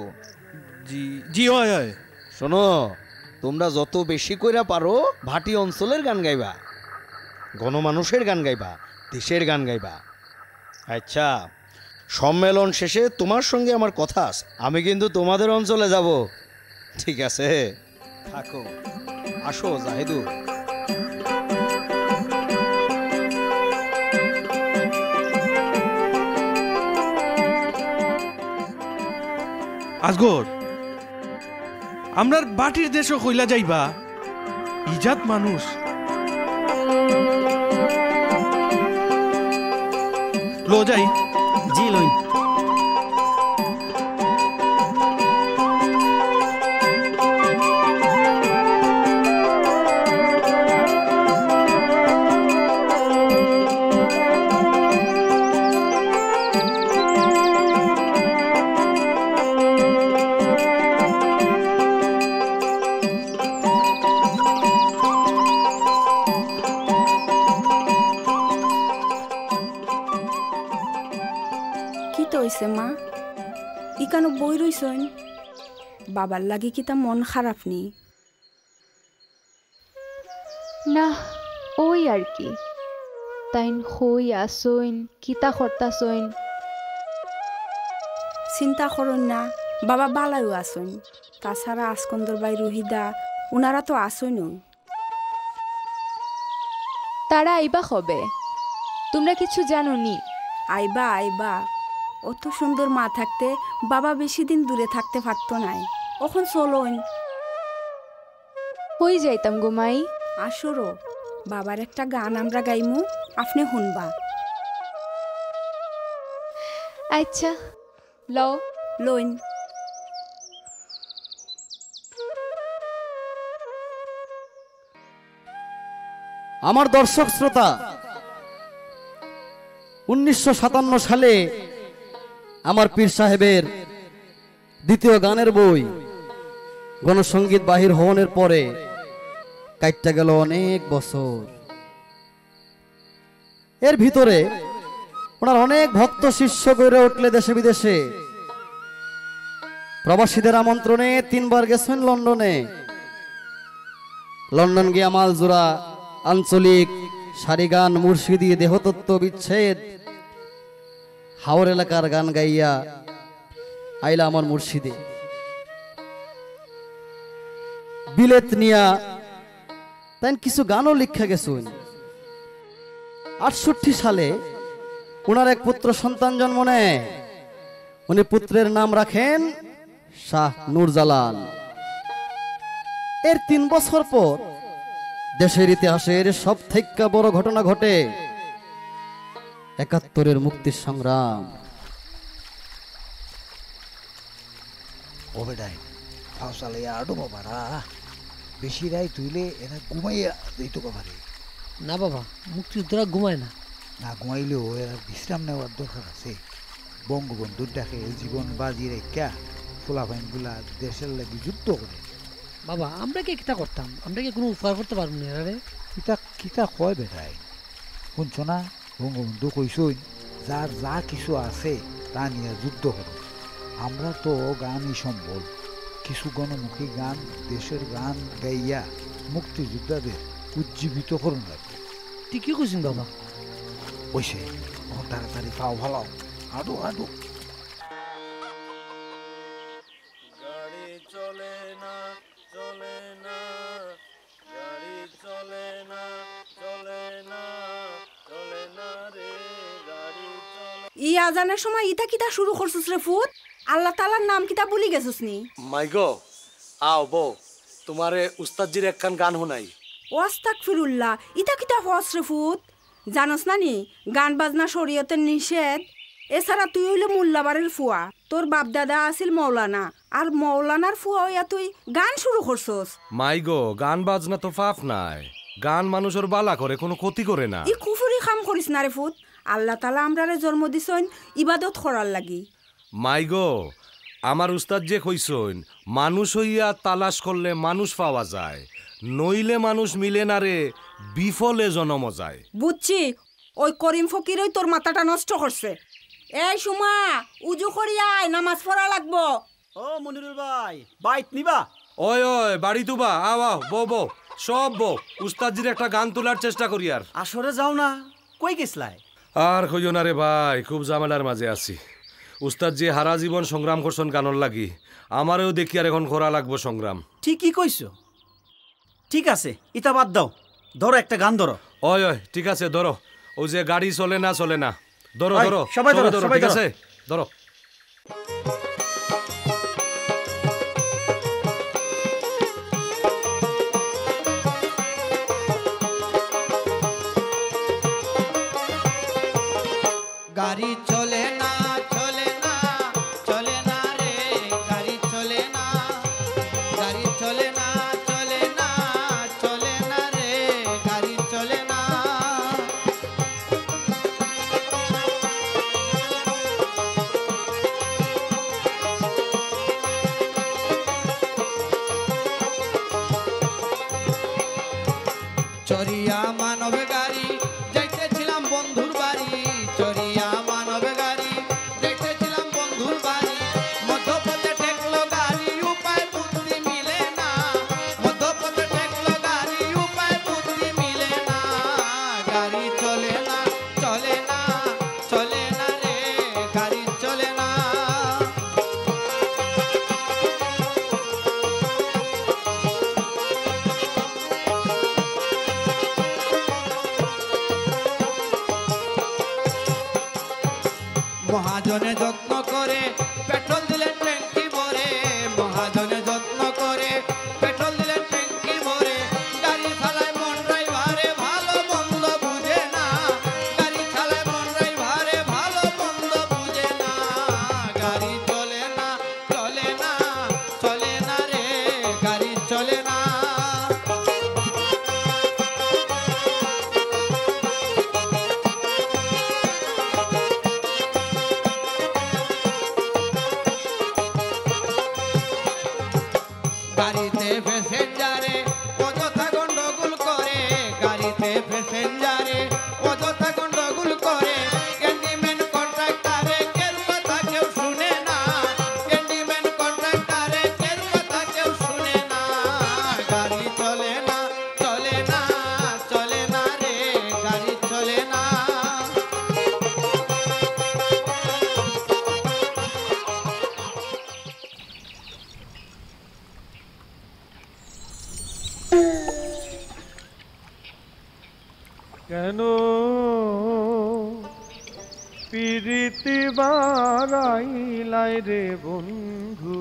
S6: জি জি, হয় হয়।
S21: শোনো, তোমরা যত বেশি কইরা পারো ভাটি অঞ্চলের গান গাইবা, গণমানুষের গান গাইবা, দেশের গান গাইবা। আচ্ছা, সম্মেলন শেষে তোমার সঙ্গে আমার কথা আছে, আমি কিন্তু তোমাদের অঞ্চলে যাব। ঠিক আছে, থাকো। আসো জাহিদুর।
S6: আসগর, আমরার বাটির দেশও কইলা যাইবা, ইজাত মানুষ। লো যাই।
S9: জি লই।
S22: মা ইকানো বই রইছন, বাবার লাগি কি তা মন খারাপ নি?
S23: না, ওই আর কি, তাইন হই আসইন, কিতা করতাছইন।
S22: চিন্তা করুন না, বাবা বালাইও আসইন। তাছাড়া আসকন্দর বাই রুহিদা, ওনারা তো আসইন।
S23: তারা আইবা হবে, তোমরা কিছু জানো নি?
S22: আইবা আইবা, অত সুন্দর মা থাকতে বাবা বেশি দিন দূরে থাকতে পারতো নাই। এখন চলোন।
S23: হই যাইতাম গোমাই।
S22: আসরো, বাবার একটা গান আমরা গাইমু, আপনি শুনবা।
S23: আচ্ছা লও
S22: লইন।
S21: আমার দর্শক শ্রোতা, 1957 সালে আমার পীর সাহেবের দ্বিতীয় গানের বই গণসঙ্গীত বাহির হওয়ার পরে কাটটা গেল অনেক বছর। এর ভিতরে ওনার অনেক ভক্ত শিষ্য গড়ে উঠলে দেশে বিদেশে। প্রবাসীদের আমন্ত্রণে 3 বার গেছেন লন্ডনে। লন্ডন গিয়া মালজোড়া, আঞ্চলিক, সারিগান, মুর্শিদি, দেহতত্ত্ব, বিচ্ছেদ, হাওর এলাকার গান গাইয়া আইলা আমার মুর্শিদে। বিলেত নিয়া তাই কিছু গানও লিখা গেছেন। 68 সালে ওনার এক পুত্র সন্তান জন্ম নেয়। উনি পুত্রের নাম রাখেন শাহ নূরজালাল। এর 3 বছর পর দেশের ইতিহাসের সব থেকে বড় ঘটনা ঘটে, 71-এর মুক্তির সংগ্রাম।
S3: ও বেটাই ফাউসালে আডো বাবারা বেশি রাই তুইলে এরা ঘুমাইয়া দিত বাবারে।
S12: না বাবা, মুক্তিযোদ্ধারা ঘুমায় না।
S3: না ঘুমাইলেও এরা বিশ্রাম নেওয়ার দরকার আছে। বঙ্গবন্ধুর ডাকে জীবন বাজি রেখা ফোলাফাইনগুলা দেশের লাগি যুদ্ধ করে।
S12: বাবা আমরা কি কিতা করতাম? আমরা কি কোনো উপকার করতে পারবো না রে?
S3: কিতা কিতা কয় বেটাই, শুনছ না? বঙ্গবন্ধু কইসই যার যা কিছু আছে তা নিয়ে যুদ্ধ করো। আমরা তো গানই সম্বল। কিছু গণমুখী গান, দেশের গান গাইয়া মুক্তিযোদ্ধাদের উজ্জীবিত করুন লাগবে।
S12: ঠিকই কইছেন বাবা।
S3: ওইসে তাড়াতাড়ি পাও ভালো আডো আডো।
S4: গাড়ি চলে না চলে না, গাড়ি চলে না চলে না, চলে না রে গাড়ি চলে।
S22: ই আজানের সময় ইতা কিতা শুরু করছিস রে ফুট? আল্লাহ তাআলার নাম কিতা বলি গেছিস নি?
S5: মাইগো আও বো, তোমারে উস্তাদজির একখান গান শোনাই।
S22: ওয়াস্তাগফিরুল্লাহ, ইতা কিতা হস রে ফুট? জানোস না নি গান বাজনা শরীয়তের নিষেধ। এছাড়া তুই হইলে মোল্লাবাড়ির ফুয়া, তোর বাপ দাদা আছিল মৌলানা, আর মৌলানার ফুয়া হইয়া তুই গান শুরু করছস।
S6: মাইগো গান বাজনা তো পাপ নাই, গান মানুষের বালা করে, কোনো ক্ষতি করে না।
S22: ই কুফরি কাম করিস না রে ফুট। আল্লাহ তাআলা আমরারে জন্ম দিছইন ইবাদত করার লাগি।
S6: মাইগো আমার উস্তাদ যে কইসইন, মানুষ হইয়া তালাশ করলে মানুষ পাওয়া যায়, নইলে মানুষ মিলে না রে, বিফলে জন্ম যায়।
S22: বুঝছি, ওই করিম ফকিরই তোর মাথাটা নষ্ট করছে। এই সুমা, উজু করিয়া আয়, নামাজ পড়া লাগবো।
S9: ও মনিরুল ভাই, বাইট নিবা?
S6: ওই ওই বাড়ি তুবা, আও আও বো বো, সব বো। উস্তাদজির একটা গান তোলার চেষ্টা করি। আর
S9: আসরে যাও না, কই গেছলাই?
S6: আর কইও না রে ভাই, খুব ঝামেলার মাঝে আছি। উস্তাদ যে হারা জীবন সংগ্রাম করছেন গানর লাগি, আমারেও দেখি আর এখন করা লাগবো সংগ্রাম।
S9: ঠিকই কইছো। ঠিক আছে, ইতা বাদ দাও, ধরো একটা গান ধরো।
S6: ওই ওই ঠিক আছে ধরো, ওই যে গাড়ি চলে না চলে না, ধরো
S9: ওই,
S6: ধরো
S9: সবাই ধরো, সবাই
S6: ঠিক
S9: ধরো।
S6: আছে ধরো।
S4: গাড়ি চলে না চলে না চলে না রে, গাড়ি চলে না, গাড়ি চলে না চলে না চলে না রে, গাড়ি চলে না। চরিয়া মানব গাড়ি যাইতেছিলাম বন্ধুর বাড়ি, চরিয়া মানব গাড়ি যাইতেছিলাম বন্ধুর বাড়ি, মধ্যপথে ঠেকলো গাড়ি, উপায় বুদ্ধি মিলে না, মধ্যপথে ঠেকলো গাড়ি, উপায় বুদ্ধি মিলে না, গাড়ি চলে না চলে না চলে না রে, গাড়ি চলে না। মহাজনে যত্ন করে পেট্রোল দিলেন ট্যাঙ্কি ভরে, মহাজনে যত্ন করে পেট্রোল দিলেন ট্যাঙ্কি ভরে, গাড়ি চালায় মন ড্রাইভারে ভালো গাড়িতে প্যাসেঞ্জারে অযথা গন্ডগোল করে, গাড়িতে প্যাসেঞ্জারে অযথা গন্ডগোল করে। ক্যান্ডিম্যান কন্ট্রাক্টরে কেউ কথা কেউ শুনে না, ক্যান্ডিম্যান কন্ট্রাক্টরে কেউ কথা কেউ শুনে না। গাড়ি চলে না, চলে না, চলে না রে, গাড়ি চলে না।
S8: কেন প্রীতি বাড়াইলাই রে বন্ধু,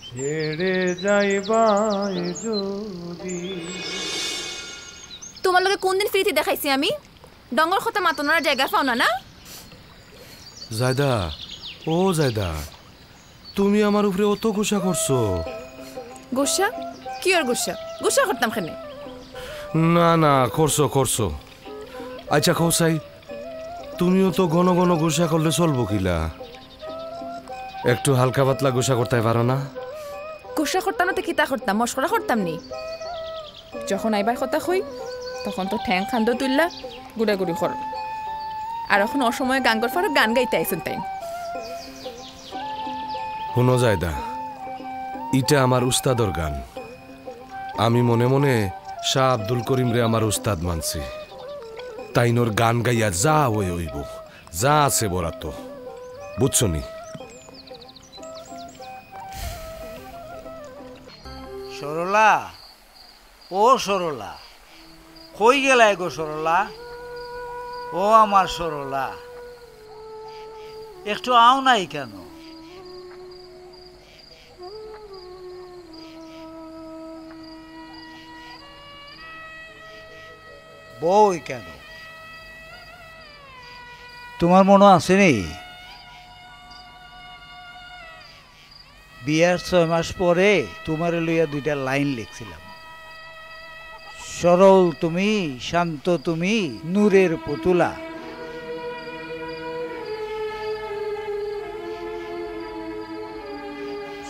S8: ছেড়ে যাইবাই যদি।
S23: তোমার লগে কোন দিন ফ্রিতে দেখাইছি আমি? ডঙ্গর কথা মাতনার জায়গা পাও না না?
S14: জায়দা, ও জায়দা, তুমি আমার উপরে অত গুসা করছো।
S23: গুসা? কি আর গুসা? গুসা করতাম খানে?
S14: না না, করছো করছো। আচ্ছা কৌসাই, তুমিও তো ঘন ঘন গুসা করলে চলবো কিলা? একটু হালকা পাতলা গুসা করতে পারো না?
S23: গুসা করতাম না তো কিতা করতাম? মস্করা করতাম নি? যখন আইবার কথা হই তখন তো ঠ্যাং খান্দ তুললা গুড়াগুড়ি কর, আর এখন অসময়ে গান করফার গান গাইতে আইসেন তাই।
S14: শুনো জায়দা, ইটা আমার উস্তাদর গান। আমি মনে মনে শাহ আব্দুল করিম রে আমার উস্তাদ মানছি। তাইনোর গান গাইয়া যা হইব, যা আছে বরাত, বুঝছো নি?
S3: সরলা, ও সরলা, কই গেলাই গো সরলা? ও আমার সরলা, একটু আও নাই কেন? বই কেন? তোমার মনে আছে নি বিয়ার 6 মাস পরে তোমার লইয়া 2টা লাইন লিখছিলাম। সরল তুমি, শান্ত তুমি, নূরের পুতুলা।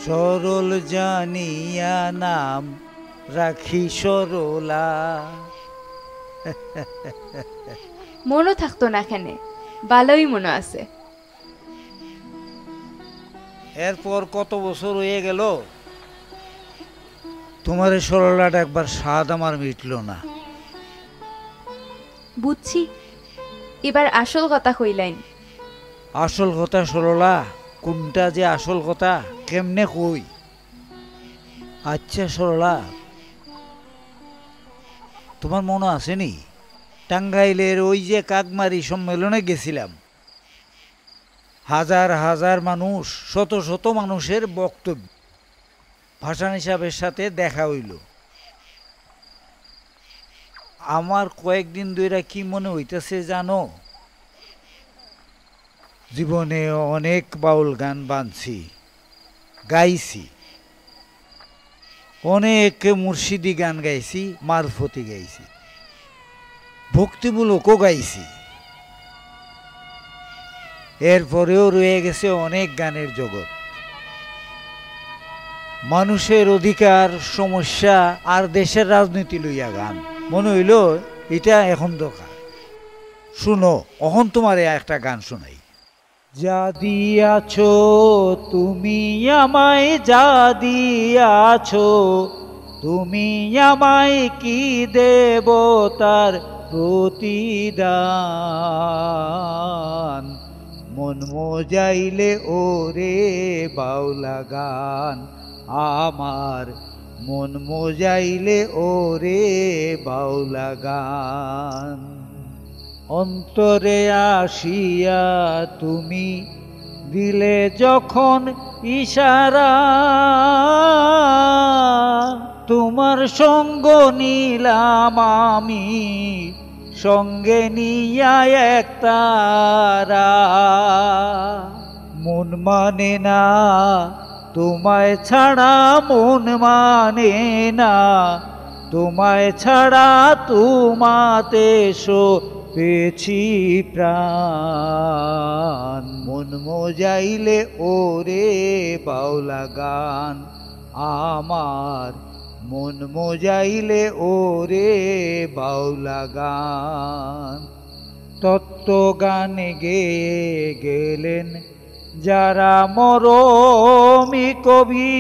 S3: সরল জানিয়া নাম রাখি সরলা।
S23: মনও থাকতো না এখানে, ভালোই মনে আছে।
S3: এরপর কত বছর হয়ে গেল, তোমার সরলাটা একবার স্বাদ আমার মিটল না।
S23: বুঝছি, এবার আসল কথা কইলাইন।
S3: আসল কথা সরলা? কোনটা যে আসল কথা কেমনে কই? আচ্ছা সরলা, তোমার মনে আছে নি টাঙ্গাইলের ওই যে কাকমারি সম্মেলনে গেছিলাম? হাজার হাজার মানুষ, শত শত মানুষের বক্তব্য, ভাষণ হিসাবের সাথে দেখা হইল। আমার কয়েকদিন ধরে কি মনে হইতেছে জানো? জীবনে অনেক বাউল গান বানছি, গাইছি, অনেক মুর্শিদি গান গাইছি, মারফতি গাইছি, ভক্তিমূলকও গাইছি। এরপরেও রয়ে গেছে অনেক গানের জগৎ। মানুষের অধিকার, সমস্যা আর দেশের রাজনীতি লইয়া গান। মনে হইল এটা এখন দরকার। শুনো, এখন তোমার একটা গান শোনাই। যা দিয়াছো তুমি আমায়, যা দিয়াছো তুমি আমায়, কি দেব তার প্রতিদান। মন মজাইলে ওরে বাউলা গান আমার, মন মজাইলে ওরে বাউলা গান। অন্তরে আসিয়া তুমি দিলে যখন ইশারা, তোমার সঙ্গ নিলাম আমি, সঙ্গে নিয়া এক তারা। মন মানে না তোমায় ছাড়া, মন মানে না তোমায় ছাড়া, তোমাতে পেয়েছি প্রাণ মন মজাইলে ওরে বাউলা গান আমার মন মজাইলে ওরে বাউলা গান তত্ত্ব গানে গেয়ে গেলেন যারা মরমি কবি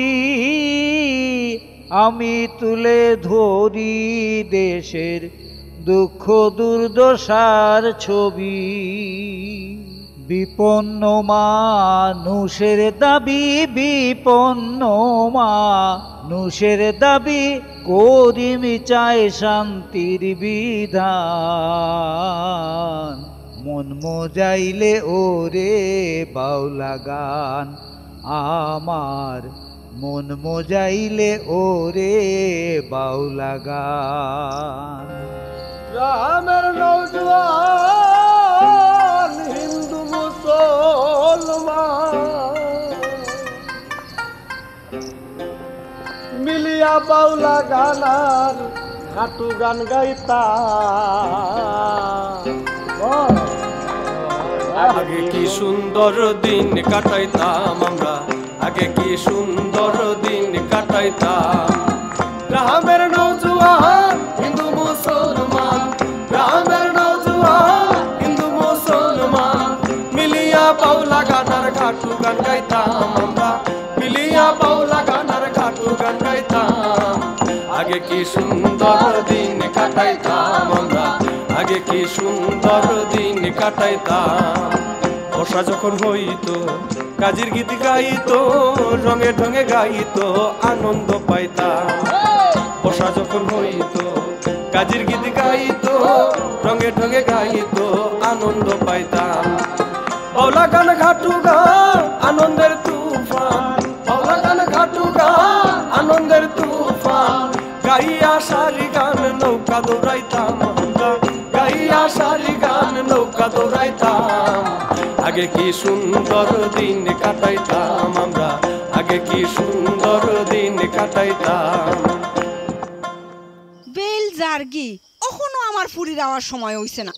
S3: আমি তুলে ধরি দেশের দুঃখ দুর্দশার ছবি বিপন্ন মানুষের দাবি বিপন্ন মানুষের দাবি করিমি চায় শান্তির বিধান মন মজাইলে ওরে বাউলা গান আমার মন মজাইলে ওরে বাউলা গান
S8: গ্রামের নৌজওয়ান হিন্দু মুসলমান মিলিয়া বাউলা গানার হাঁটু গান গাইতা
S15: আগে কি সুন্দর দিন কাটাইতাম আমরা আগে কি সুন্দর দিন কাটাইতাম গ্রামের নৌজওয়ান হিন্দু মুসলমান গ্রামের নৌজওয়ান হিন্দু মুসলমান মিলিয়া বাউলা গানার ঘাটু গান গাইতাম আমরা মিলিয়া বাউলা গানার ঘাটু গান গাইতাম আগে কি সুন্দর দিন কাটাইতাম আমরা আগে কি সুন্দর দিন কাটাইতাম বর্ষা যখন হইতো কাজীর গীত গাইতো রঙে ঢঙে গাইতো আনন্দ পাইতাম বর্ষা যখন হইতো কাজীর গীত গাইতো রঙে ঢঙে গাইতো আনন্দ পাইতাম বাউলা গান ঘাটু গান আনন্দের তুফান বাউলা গান ঘাটু গান আনন্দের তুফান গাইয়া সারি গান নৌকা দৌড়াইতাম আমরা গাইয়া সারি গান নৌকা দৌড়াইতাম আগে কি সুন্দর দিন কাটাইতাম আমরা আগে কি সুন্দর দিন কাটাইতাম
S22: বেল জার্গি এখনো আমার ফুরি যাওয়ার সময় হইছে না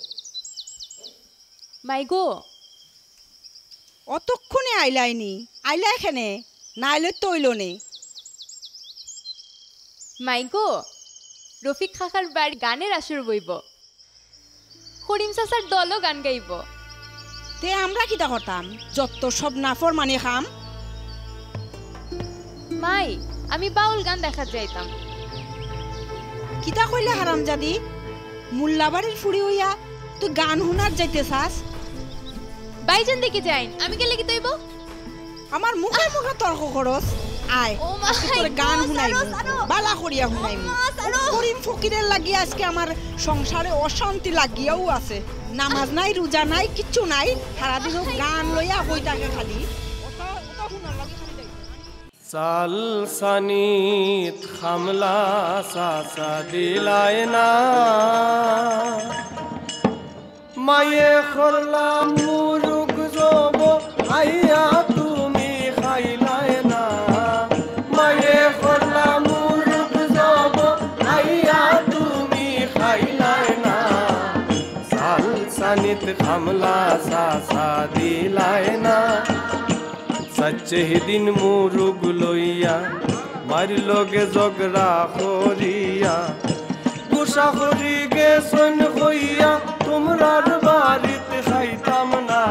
S16: মাইগো
S22: অতক্ষণে আইলাইনি আইলা এখানে না আইলে তৈল নে
S16: মাইগো রফিক কাকার বাড়ি গানের আসর বইব করিম চাচার দলও গান গাইব
S22: তে আমরা কিটা করতাম যত সব নাফর মানে খাম
S16: মাই আমি বাউল গান দেখা যাইতাম
S22: কিটা কইলে হারামজাদি মুল্লাবাড়ির ফুড়ি হইয়া তুই গান শুনার যাইতে চাস
S16: বাইজান দেখে যাইন আমি কে লাগি তৈব
S22: আমার মুখে মুখে তর্ক করস আয় তোর গান শুনাইব বালা করিয়া শুনাইব করিম ফকিরের লাগি আজকে আমার সংসারে অশান্তি লাগিয়াও আছে নামাজ নাই রোজা নাই কিচ্ছু নাই সারাদিন গান লইয়া বই থাকে খালি
S15: সাল সানিত খামলা সাসা দিলায় না মায়ে খরলা মুরুগ জব আইয়া তুমি খাইলায় না মায়ে খরলা মুরুগ জব আইয়া তুমি খাইলায় না সাল সানিত খামলা সাসা দিলায় না সচ্চে দিন মুরুগ লইয়া মারিলগে জগরা করিয়া গুসা করি গে সন হইয়া তোমরার বাড়িতে খাইতাম না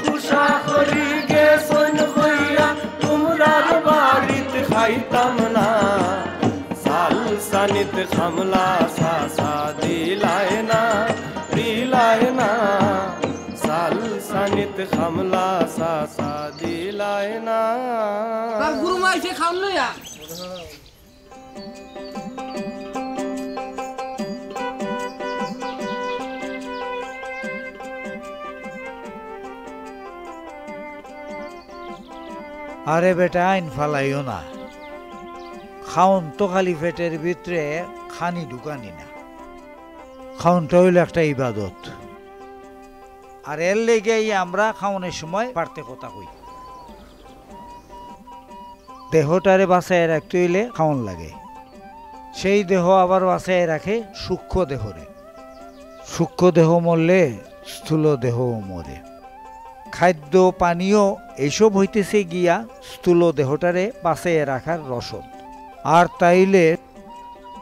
S15: গুসা করি গে সন হইয়া তোমরার বাড়িতে খাইতাম না সাল সানিত খামলা সাসা দিলায় না সাল সানিত খামলা সাসা দিলায় না
S11: গুরু মাইছে খাম লইয়া
S3: আরে বেটা আইন ফালাইও না খাউন তো খালি পেটের ভিতরে খানি ঢুকানি না খাউনটা হইল একটা ইবাদত আর এর লেগে আমরা খাওয়ানোর সময় পারতে কথা কই দেহটারে বাঁচায় রাখতে হইলে খাওয়ান লাগে সেই দেহ আবার বাঁচায় রাখে সূক্ষ্ম দেহরে সূক্ষ্ম দেহ মরলে স্থূল দেহ মরে। খাদ্য পানীয় এইসব হইতেছে গিয়া স্থূল দেহটারে বাঁচাইয়া রাখার রসদ। আর তাইলে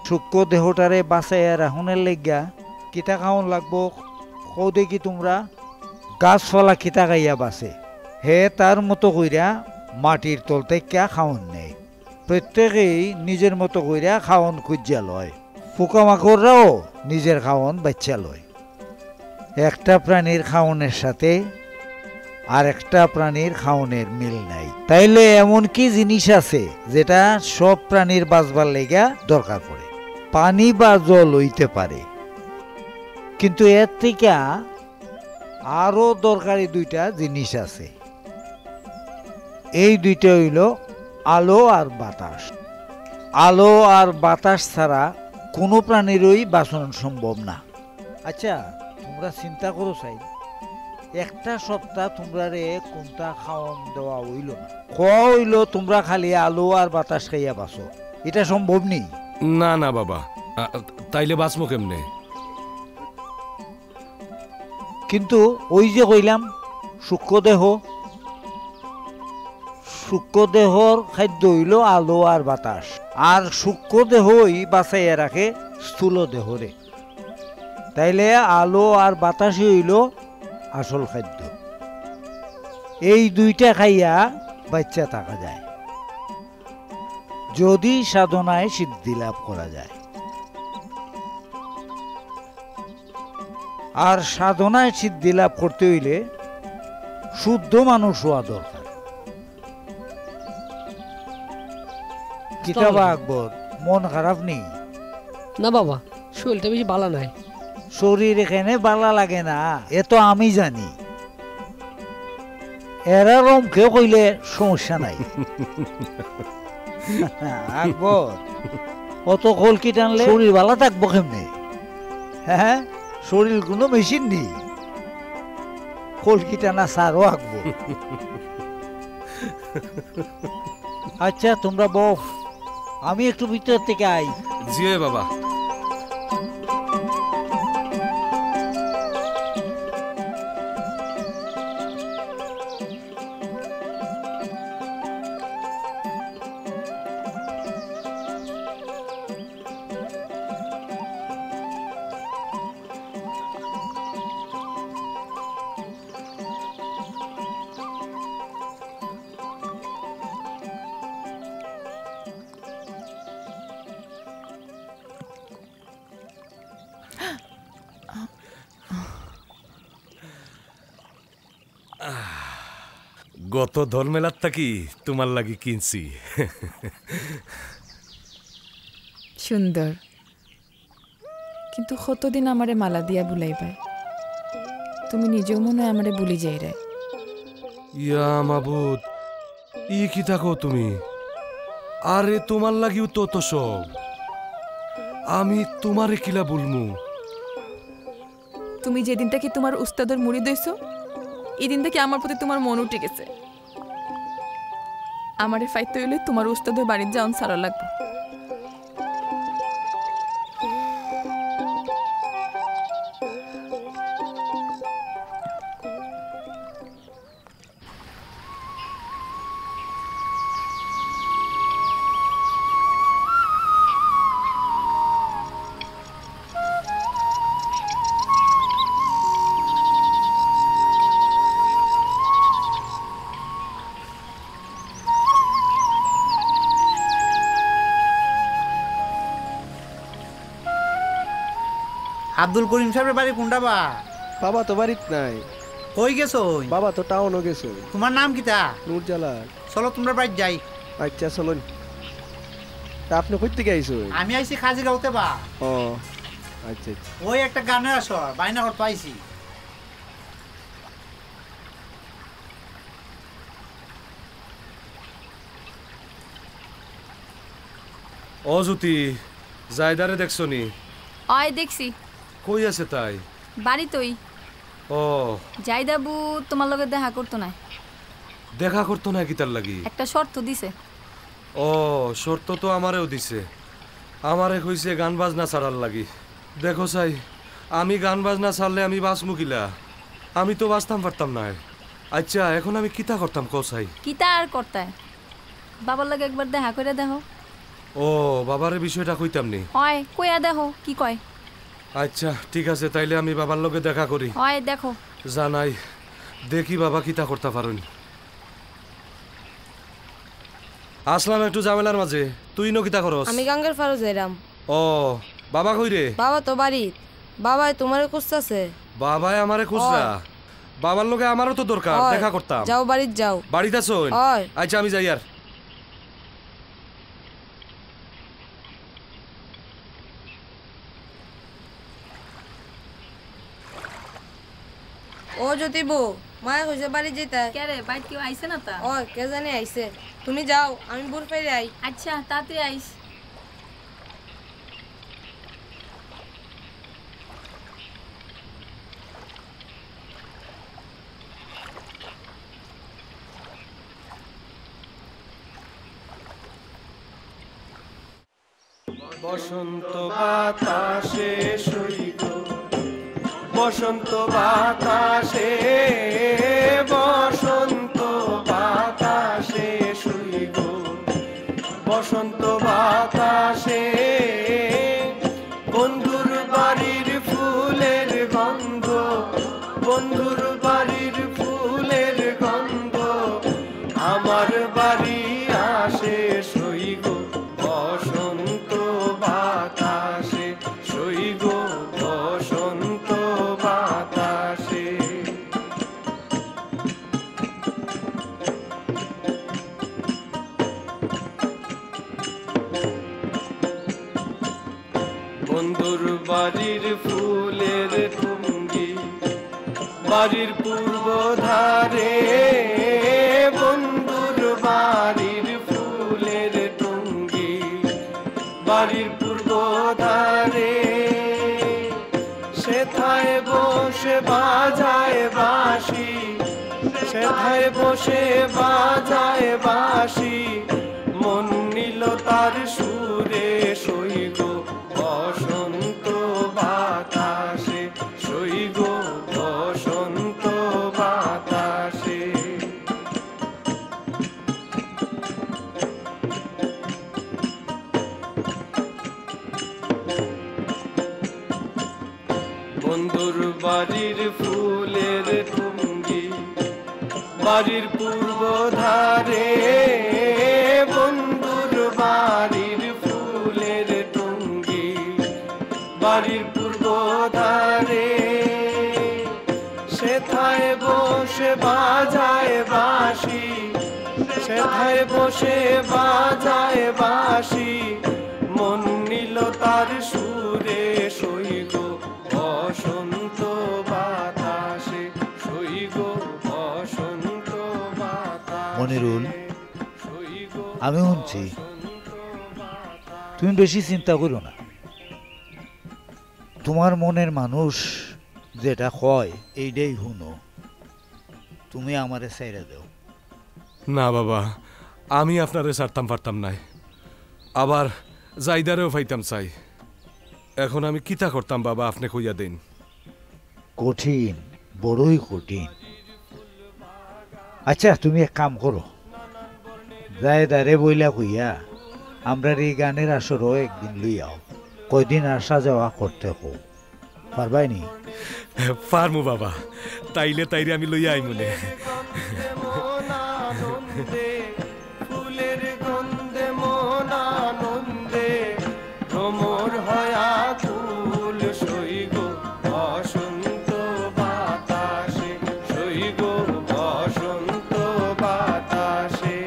S3: সূক্ষ্ম দেহটারে বাঁচাইয়া রাখনের লেগা কিতা খাওন লাগবো কৌ দেখি তোমরা? গাছপালা কিতা খাইয়া বাঁচে হে তার মতো কইরা মাটির তল থেকে খাওন নেই। প্রত্যেকেই নিজের মতো কইরা খাওন খুঁজা লয়। পোকামাকড়রাও নিজের খাওন বাচ্চা লয়। একটা প্রাণীর খাওনের সাথে আর একটা প্রাণীর খাওনের মিল নাই। তাইলে এমন কি জিনিস আছে যেটা সব প্রাণীর বাঁচবার লেগা দরকার পড়ে? পানি বা জল হইতে পারে, কিন্তু এর থেকে আরো দরকারি দুইটা জিনিস আছে। এই দুইটা হইল আলো আর বাতাস। আলো আর বাতাস ছাড়া কোনো প্রাণীরই বাঁচন সম্ভব না। আচ্ছা তোমরা চিন্তা করো চাই, একটা সপ্তাহ তোমরা রে কোনটা খাওয়ান দেওয়া হইল না, খাওয়া হইল তোমরা খালি আলো আর বাতাস খাইয়া বাঁচো, এটা সম্ভব নেই।
S14: না না বাবা, তাইলে বাঁচবো কেমনে?
S3: কিন্তু ওই যে কইলাম সূক্ষ্মদেহ, সূক্ষ্মদেহর খাদ্য হইল আলো আর বাতাস, আর সূক্ষ্মদেহই বাঁচাইয়া রাখে স্থূল দেহরে। তাইলে আলো আর বাতাসই হইল আসল খাদ্য। এই দুইটা খাইয়া বাচ্চা থাকা যায় যদি সাধনায় সিদ্ধি লাভ করা যায়। আর সাধনায় সিদ্ধি লাভ করতে হইলে শুদ্ধ মানুষ হওয়া দরকার। কিতাবা আকবর, মন খারাপ নেই?
S12: না বাবা, শরীরটা বেশি ভালো নাই।
S3: শরীর এখানে ভালো লাগে না এ তো আমি জানি, এরা রমকেও কইলে সমস্যা নাই। আকবর অত কলকি টানলে শরীর ভালো থাকবো কেমনে? হ্যাঁ, শরীর কোনো মেশিন নেই, কলকি টানা সারও আঁকবো। আচ্ছা তোমরা বউ, আমি একটু ভিতর থেকে আই।
S14: জি বাবা। গত ধর্মেলার থাকি তোমার লাগি কিনছি।
S23: সুন্দর, কিন্তু কতদিন আমারে মালা দিয়া বুলাইবাই? তুমি নিজেও মনে হয় আমারে বুলি যাই রে।
S14: ইয়া মাবুদ, ই কি থাকো তুমি? আরে তোমার লাগিও তো তো সব, আমি তোমারে কিলা বলমু?
S23: তুমি যেদিন থেকে তোমার উস্তাদের মুড়ি দইছো, এই দিন থেকে আমার প্রতি তোমার মন উঠে গেছে। আমারে ফাইতে হইলে তোমার উস্তাদের বাড়ির যাওন সারা লাগবে।
S18: আব্দুল করিম সাহেবের বাড়ি কোনটা বা?
S15: বাবা তো বাড়িত নাই।
S18: কই গেছো?
S15: বাবা তো টাউনও গেছো।
S18: তোমার নাম কিতা?
S15: নুরজালাল।
S18: চলো তোমরা বাড়ি যাই।
S15: আচ্ছা চলুন। আপনি কই থেকে আইছো?
S18: আমি আইছি খাজিগাঁওতে বা।
S15: ও আচ্ছা।
S18: ওই একটা গানের আসর বাইনা হট পাইছি।
S14: ও জ্যোতি, জায়দারে দেখছো নি?
S7: অয় দেখছি।
S14: কই আছে তাই?
S7: বাড়ি তোই।
S14: ও
S7: জাইদাবু তোমার লগে দেখা করতো না।
S14: দেখা করতো না কি তার লাগি?
S7: একটা শর্ত দিছে।
S14: ও শর্ত তো আমারেও দিছে, আমারে কইছে গান বাজনা ছাড়ার লাগি। দেখো চাই আমি গান বাজনা ছাড়লে আমি বাঁচমু কিলা? আমি তো বাঁচতাম পারতাম না। আচ্ছা এখন আমি কিতা করতাম কসাই?
S7: কিতা আর করতায়? বাবার লাগে একবার দেখা করে দেখো।
S14: ও বাবারে বিষয়টা কইতাম নি?
S7: হয় কইয়া দেখো কি কয়।
S14: আচ্ছা ঠিক আছে, তাইলে আমি বাবার লগে দেখা করি।
S7: হয় দেখো।
S14: জানাই দেখি বাবা কিতা করতে পারেন। আসলাম একটু ঝামেলার মাঝে। তুই ন কিতা করস?
S10: আমি গাঙ্গের ফারো যাইরাম।
S14: ও বাবা কই রে?
S10: বাবা তো বাড়িত। বাবাই তোমারে খুঁজতাছে।
S14: বাবাই আমারে খুঁজলা? বাবার লগে আমারও তো দরকার, দেখা করতাম।
S10: যাও বাড়িত যাও।
S14: বাড়িতে আছোন? আচ্ছা আমি যাই। আর
S10: ও জ্যোতি বউ, মায়া কইছে বাড়ি যেতে।
S7: কে রে, বাইত কেউ আইছে না তা?
S10: ও কে জানি আইছে। তুমি যাও, আমি বুড় ফেরে আই।
S7: আচ্ছা তাড়াতাড়ি আইস।
S8: বসন্ত বাতাসে সইব, বসন্ত বাতাসে, বসন্ত বাতাসে সইব, বসন্ত বাতাসে বন্ধুর বাড়ির ফুলের গন্ধ, বন্ধুর বাড়ির ফুলের গন্ধ আমার বাড়ি আসে সইব, বসন্ত বাতাসে সইব, বসন্ত বাতাসে। বন্ধুর বাড়ির ফুলের টুঙ্গি বাড়ির পূর্ব ধারে, বন্ধুর বাড়ির ফুলের টুঙ্গি বাড়ির পূর্ব ধারে, সেথায় বসে বাজায় বাঁশি, সেথায় বসে বাজায় বাঁশি, মন নিল তার সুরে সইগ, বসন্ত বাতাসে সইগ, বসন্ত বাতাসে। বন্ধুর বাড়ির ফুলের টুঙ্গি বাড়ির পূর্ব ধারে, বন্ধুর বাড়ির ফুলের টুঙ্গি বাড়ির পূর্ব ধারে, সেথায় বসে বাজায় বাঁশি, সেথায় বসে বাজায় বাঁশি, মন নিল তার সুরে সইগ, বসন্ত বাতাসে সইগ, বসন্ত বাতাসে।
S3: মনিরুল, আমি শুনছি তুমি বেশি চিন্তা করো না। তোমার মনের মানুষ যেটা কয় এইটাই শুনো। তুমি আমারে ছাইরা দাও।
S14: না বাবা, আমি আপনারে ছাড়তাম পারতাম নাই, আবার জাইদারেও পাইতাম চাই। এখন আমি কিতা করতাম বাবা, আপনি কইয়া দিন।
S3: কঠিন, বড়ই কঠিন। আচ্ছা তুমি এক কাম করো, জায়দারে বইলা কইয়া আমরা এই গানের আসরও একদিন লইয়াও, কয়দিন আসা যাওয়া করতে হো, পারবাই নি?
S14: পারমু বাবা, তাইলে তাইরে আমি লইয়া আই মনে।
S8: ফুলের গন্ধে মন আনন্দে ভ্রমর হয়া ফুল সইগ, বসন্ত বাতাসে সইগ, বসন্ত বাতাসে।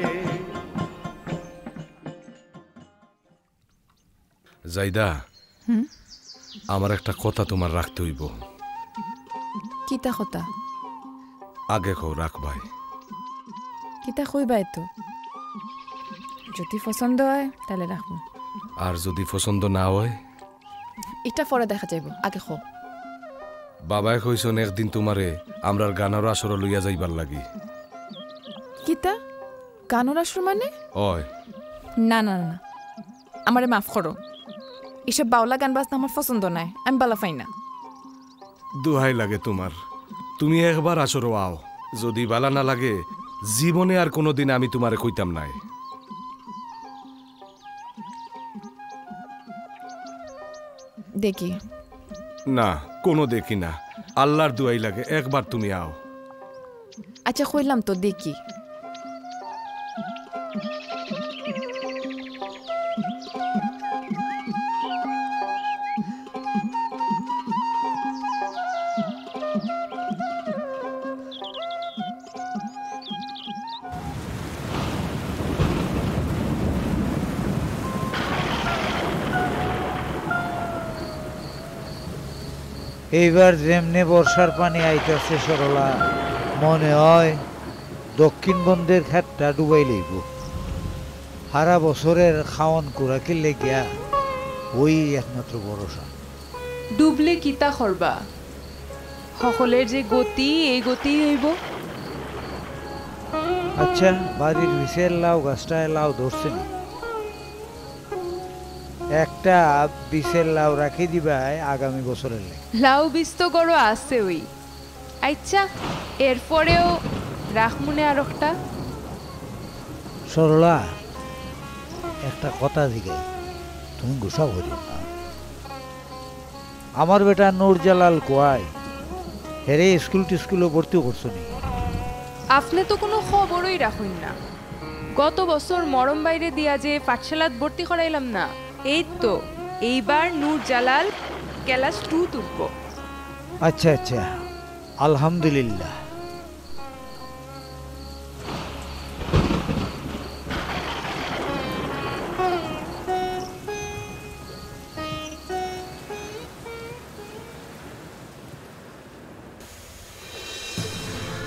S14: জাইদা, আমার একটা কথা তোমার রাখতে হইব।
S23: কিতা কথা?
S14: আগে কও রাখ ভাই।
S23: কিতা কইবাই তো, যদি পছন্দ হয় তাহলে রাখবো,
S14: আর যদি পছন্দ না হয়
S23: এটা পরে দেখা যাইব, আগে খো।
S14: বাবাই কইছন একদিন তোমারে আমরার গানের আসর লইয়া যাইবার লাগি।
S23: কিতা গানের আসর মানে?
S14: ওই
S23: না না না, আমারে মাফ করো, এসব বাউলা গান বাজনা আমার পছন্দ নাই, আমি বালা পাই না।
S14: দোহাই লাগে তোমার, তুমি একবার আসরো আও। যদি বালা না লাগে জীবনে আর কোনোদিন আমি তোমারে কইতাম নাই।
S23: দেখি
S14: না, কোনো দেখি না, আল্লাহর দোয়াই লাগে, একবার তুমি আও।
S23: আচ্ছা কইলাম তো দেখি।
S3: এইবার যেমনি বর্ষার পানি আইতেছে সরলা, মনে হয় দক্ষিণ বন্ধের ক্ষেতটা ডুবাই লইব। সারা বছরের খাওয়ান কুড়াকি লেগিয়া ওই একমাত্র ভরসা।
S23: ডুবলে কিতা করবা? সকলের যে গতি, এই গতি হইব।
S3: আচ্ছা, বাড়ির বিশের লাউ গাছটায় লাউ ধরছে না? একটা বিশের লাউ রাখি দিবাই আগামী বছরের লেগে।
S23: লাউ বীজ তো গড় আছে ওই। আচ্ছা, এরপরেও রাখমুনে আর একটা।
S3: সরলা, একটা কথা জিগাই, তুমি গুসা করি না। আমার বেটা নূরজালাল কোয়াই হেরে স্কুলে ভর্তি করছো নি?
S23: আপনি তো কোনো খবরই রাখুন না। গত বছর মরম বাইরে দিয়া যে পাঠশালাত ভর্তি করাইলাম না, এই তো এইবার নূরজালাল ক্লাস 2 তুলব।
S3: আচ্ছা আচ্ছা, আলহামদুলিল্লাহ।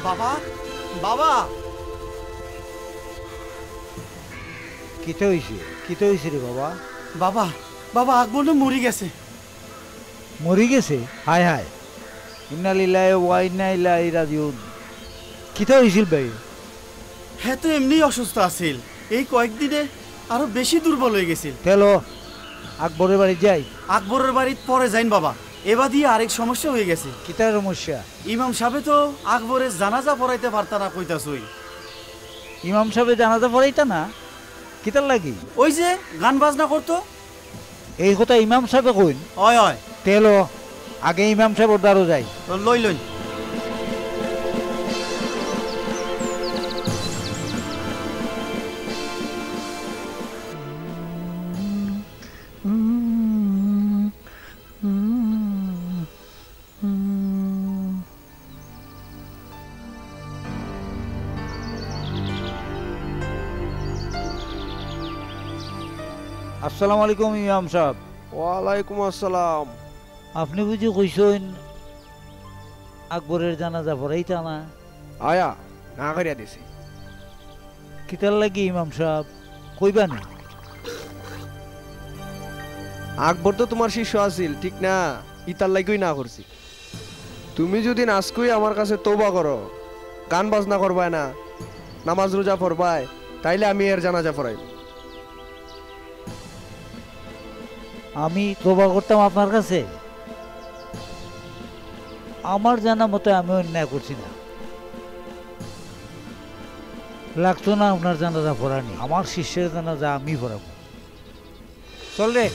S9: বাবা, বাবা,
S3: কিতে হইছে রে বাবা?
S9: বাবা, বাবা আকবর না মরি গেছে।
S3: মরি গেছে? হায় হায়, ইন্না লিল্লাহি ওয়া ইন্না ইলাইহি রাজিউন। কিতে হইছিল ভাই?
S9: হ্যাঁ, তো এমনি অসুস্থ আছিল, এই কয়েকদিনে আরো বেশি দুর্বল হয়ে গেছিল।
S3: চলো আকবরের বাড়ি যাই।
S9: আকবরের বাড়ির পরে যাইন বাবা, এবার দিয়ে আরেক সমস্যা হয়ে গেছে।
S3: কিতা সমস্যা?
S9: ইমাম সাহেব তো আকবরের জানাজা পড়াইতে পারতা না কইতাছই।
S3: ইমাম সাহেব জানাজা পড়াইতা না? কিতার লাগি?
S9: ওই যে গান বাজনা করতো।
S3: এই কথা ইমাম সাহেব কইন?
S9: হয় হয়।
S3: তেলো আগে ইমাম সাহেব দ্বারও যাই।
S9: লই লই।
S3: আসসালামু আলাইকুম ইমাম সাহেব।
S15: ওয়ালাইকুম আসসালাম।
S3: আপনি বুঝি কইছেন আকবরের জানাজা পড়াইতা না?
S15: আয়া না করিয়া দিছি।
S3: কিতার লাগি ইমাম সাহেব কইবা না?
S15: আকবর তো তোমার শিষ্য আছিল, ঠিক না? ইতার লাগি না করছি। তুমি যদি আজকই আমার কাছে তওবা করো, গান বাজনা করবাই না, নামাজ রোজা পড়বাই, তাইলে আমি এর জানাজা পড়াই।
S3: আমি তওবা করতাম আপনার কাছে? আমার জানা মতে আমি অন্যায় করছি না। লাগতো না আপনার জানাজা পড়ানি, আমার শিষ্যের জানাজা আমি পড়াবো। চল রে।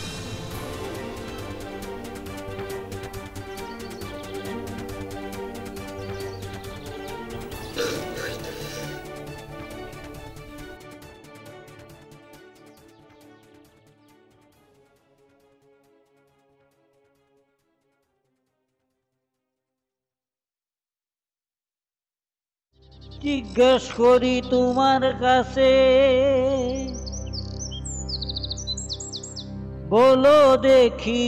S3: জিজ্ঞেস করি তোমার কাছে, বলো দেখি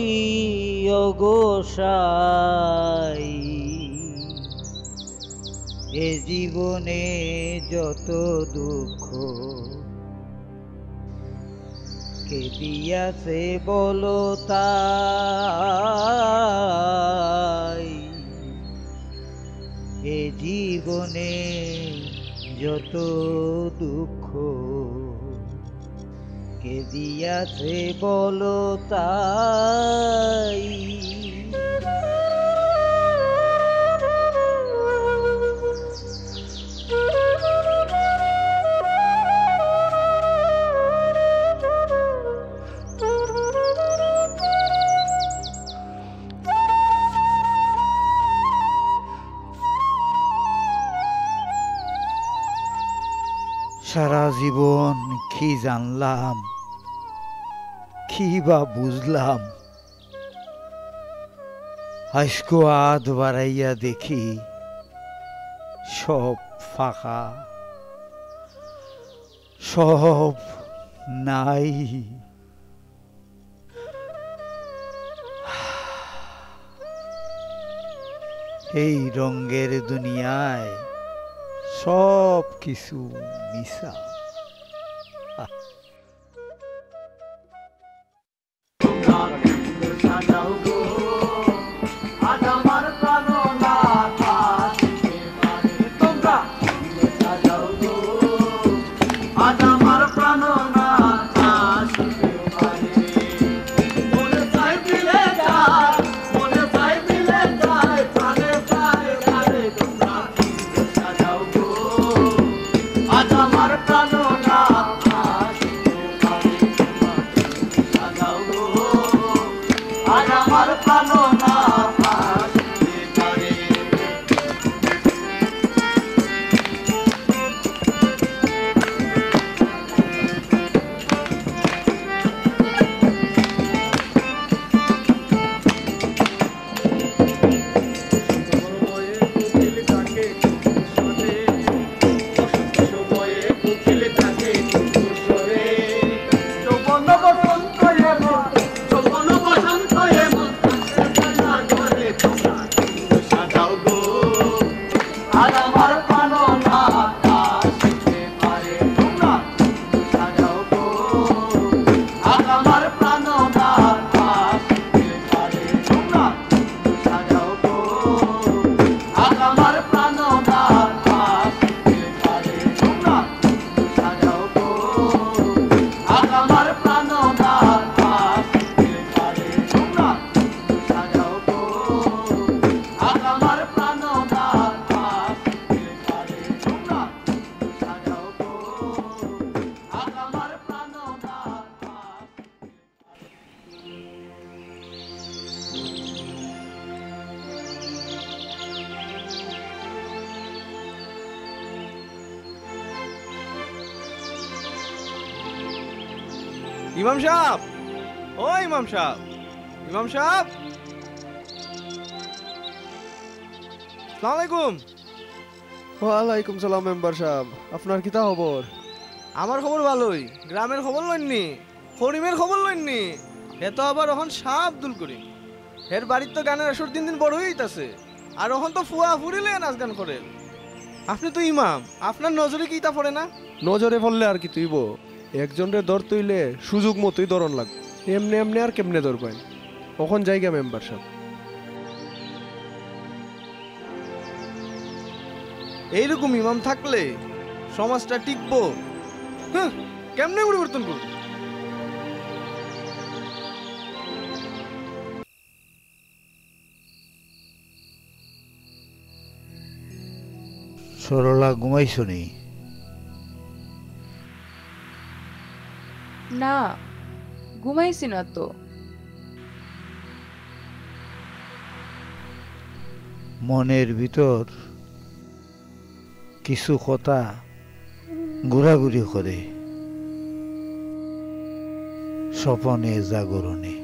S3: অগোসাই, এ জীবনে যত দুঃখ কে দিয়াছে বলো তাই, এ জীবনে যত দুঃখ কে দিয়াছে বলো তাই। সারা জীবন কি জানলাম, কি বা বুঝলাম, আজকে আধ বাড়াইয়া দেখি সব ফাঁকা, সব নাই। এই রঙের দুনিয়ায় সব কিছু মিশা।
S15: ইমাম সাহেব, ও ইমাম সাহেব, ইমাম সাহেব, আসসালামু আলাইকুম। ওয়ালাইকুম সালাম মেম্বার সাহেব, আপনার কিতা খবর? আমার খবর ভালোই। গ্রামের খবর লইননি, করিমের খবর লইননি। হে তো আবার এখন শাহ আব্দুল করিম, এর বাড়ির তো গানের আসর দিন দিন বড় হইতাছে, আর এখন তো ফুয়া ফুরিলে নাচ গান করে। আপনি তো ইমাম, আপনার নজরে কি তা পড়ে না? নজরে পড়লে আর কি তুইব, একজনের দর তৈলে সুযোগ মতোই দরন লাগবে, এমনি এমনি আর কেমনে ধরবেন। কখন জায়গা মেম্বার সাহেব? এইরকম ইমাম থাকলে সমাজটা টিকবো? হ্যাঁ, কেমনে পরিবর্তন করবো?
S3: সরলা ঘুমাইছো নি?
S23: না, ঘুমাইছি না তো।
S3: মনের ভিতর কিছু কথা ঘোরাঘুরি করে, স্বপনে জাগরণে।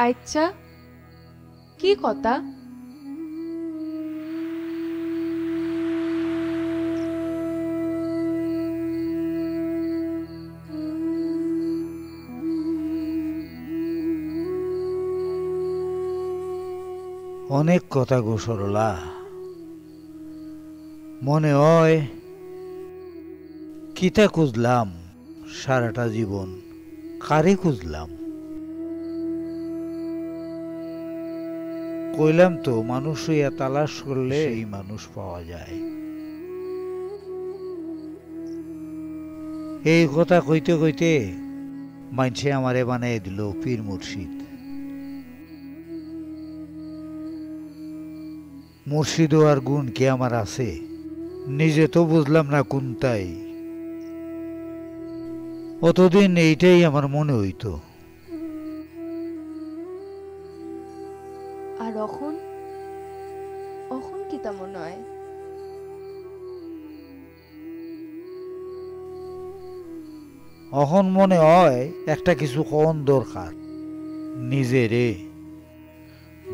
S23: আচ্ছা, কি কথা?
S3: অনেক কথা গো সরলা, মনে হয় কিতা খুঁজলাম সারাটা জীবন, কারে খুঁজলাম। কইলাম তো মানুষ হইয়া তালাশ করলে এই মানুষ পাওয়া যায়। এই কথা কইতে কইতে মানছে আমারে বানাই দিল পীর মুর্শিদ। মুর্শিদ আর গুণ কি আমার আছে? নিজে তো বুঝলাম না কোনটাই। অতদিন এইটাই আমার মনে হইতো।
S23: আর এখন
S16: অখন কিতা মনে হয়?
S3: এখন মনে হয় একটা কিছু কোন দরকার, নিজেরে,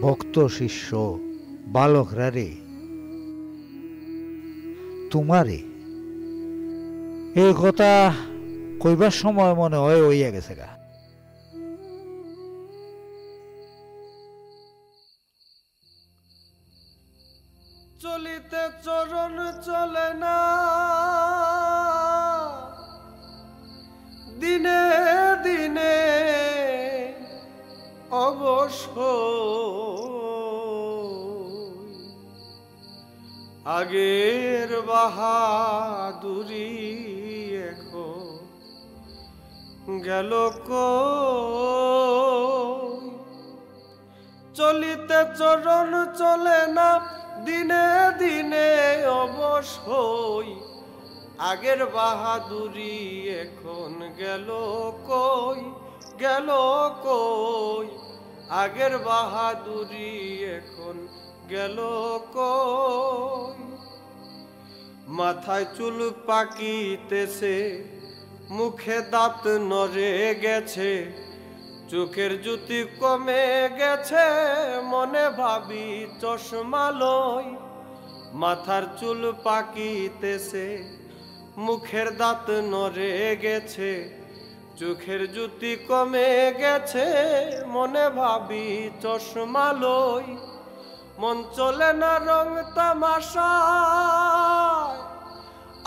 S3: ভক্ত শিষ্য বালকরা রে, তোমারে। এই কথা কইবার সময় মনে হয় হইয়া গেছে গা।
S8: চলিতে চরণ চলে না, দিনে দিনে অবশ্য আগের বাহাদুরি এখন গেল কই। চলিতে চরণ চলে না, দিনে দিনে অবশ্যই আগের বাহাদুরি এখন গেল কই, গেল কই। আগের বাহাদুরি এখন গেল কই। মাথায় চুল পাকিতেছে, মুখে দাঁত নড়ে গেছে, চোখের জ্যোতি কমে গেছে, মনে ভাবি চশমা লই। মাথার চুল পাকিতেছে, মুখের দাঁত নড়ে গেছে, চোখের জ্যোতি কমে গেছে, মনে ভাবি চশমা লই। মন চলে না রং তামাশায়,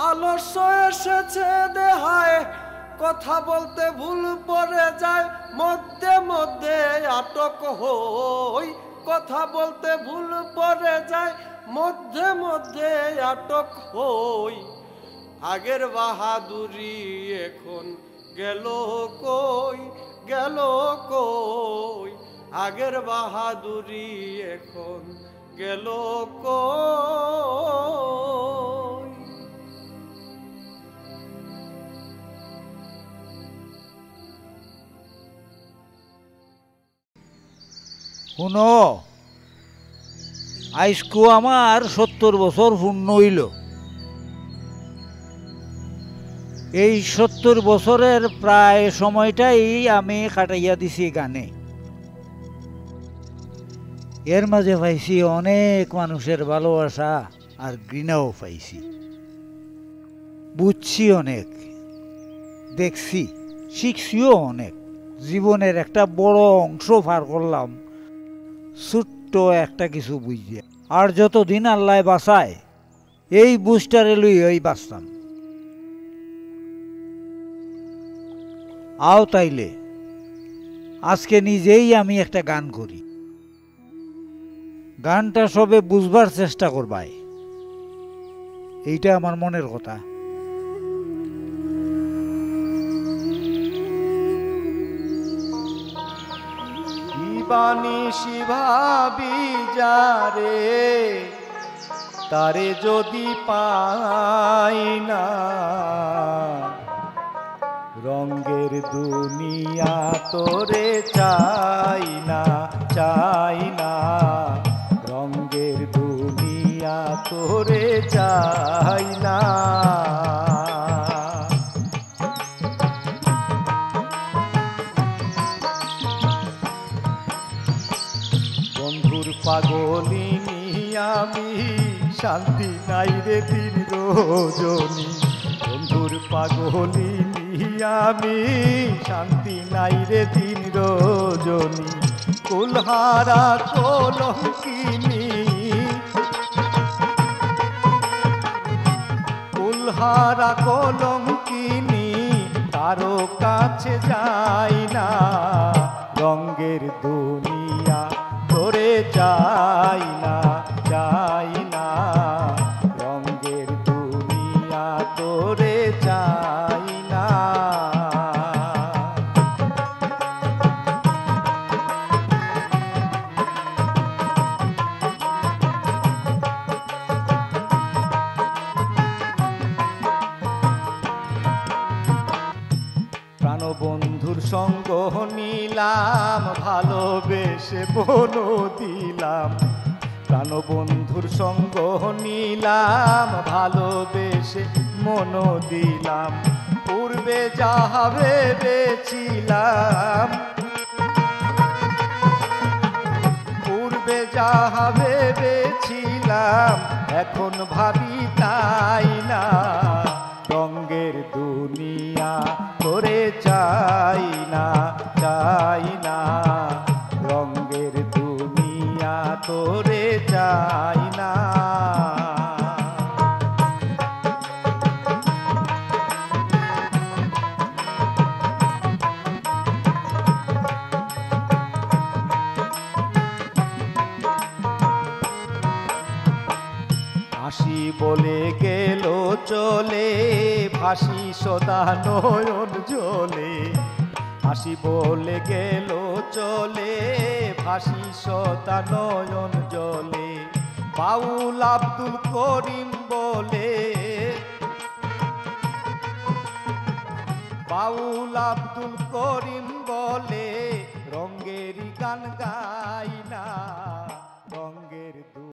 S8: আলস্য এসেছে দেহায়, কথা বলতে ভুল পড়ে যায়, মধ্যে মধ্যে আটক হই। কথা বলতে ভুল পড়ে যায়, মধ্যে মধ্যে আটক হই। আগের বাহাদুরি এখন গেল কই, গেল কই। আগের বাহাদুরি এখন গেল কই।
S3: শুনো, আইসকু আমার 70 বছর পূর্ণ হইল। এই 70 বছরের প্রায় সময়টাই আমি কাটাইয়া দিছি গানে। এর মাঝে পাইছি অনেক মানুষের ভালোবাসা আর ঘৃণাও পাইছি, বুঝছি অনেক, দেখছি, শিখছিও অনেক। জীবনের একটা বড় অংশ পার করলাম ছোট্ট একটা কিছু বুঝিয়ে। আর যতদিন আল্লাহ বাঁচায় এই বুঝটারে লইয়াই বাঁচতাম। আও তাইলে আজকে নিজেই আমি একটা গান করি। গানটা সবে বুঝবার চেষ্টা করবাই, এইটা আমার মনের কথা।
S8: বানিসি ভাবি যারে, তারে যদি পাই না, রঙের দুনিয়া তোরে চাই না, চাই না। রঙের দুনিয়া তোরে চাই না। বন্ধুর পাগলিনী আমি, শান্তি নাই রে দিন রজনী। বন্ধুর পাগলিনী আমি, শান্তি নাই রে দিন রজনী। কুলহারা কলঙ্কিনী, কুলহারা কলঙ্কিনী, কারো কাছে যাই না। রঙের দুনিয়া তোরে চাই না, চাই না। রঙের দুনিয়া তোরে চাই না। প্রাণবন্ধুর সঙ্গ নিলাম, ভালোবেসে বনো দিলাম। প্রাণবন্ধুর সঙ্গ নিলাম ভালোবেসে মন দিলাম পূর্বে যাহা ভেবেছিলাম পূর্বে যাহা ভেবেছিলাম এখন ভাবি তাই না রঙ্গের দুনিয়া করে চাই না রঙ্গের দুনিয়া তোরে চাই না হাসি বলে গেল চলে ভাসি সদা নয়ন জলে হাসি বলে গেল চলে ভাসি সদা নয়ন জলে বাউল আব্দুল করিম বলে বাউল আব্দুল করিম বলে রঙ্গেরই গান গাই না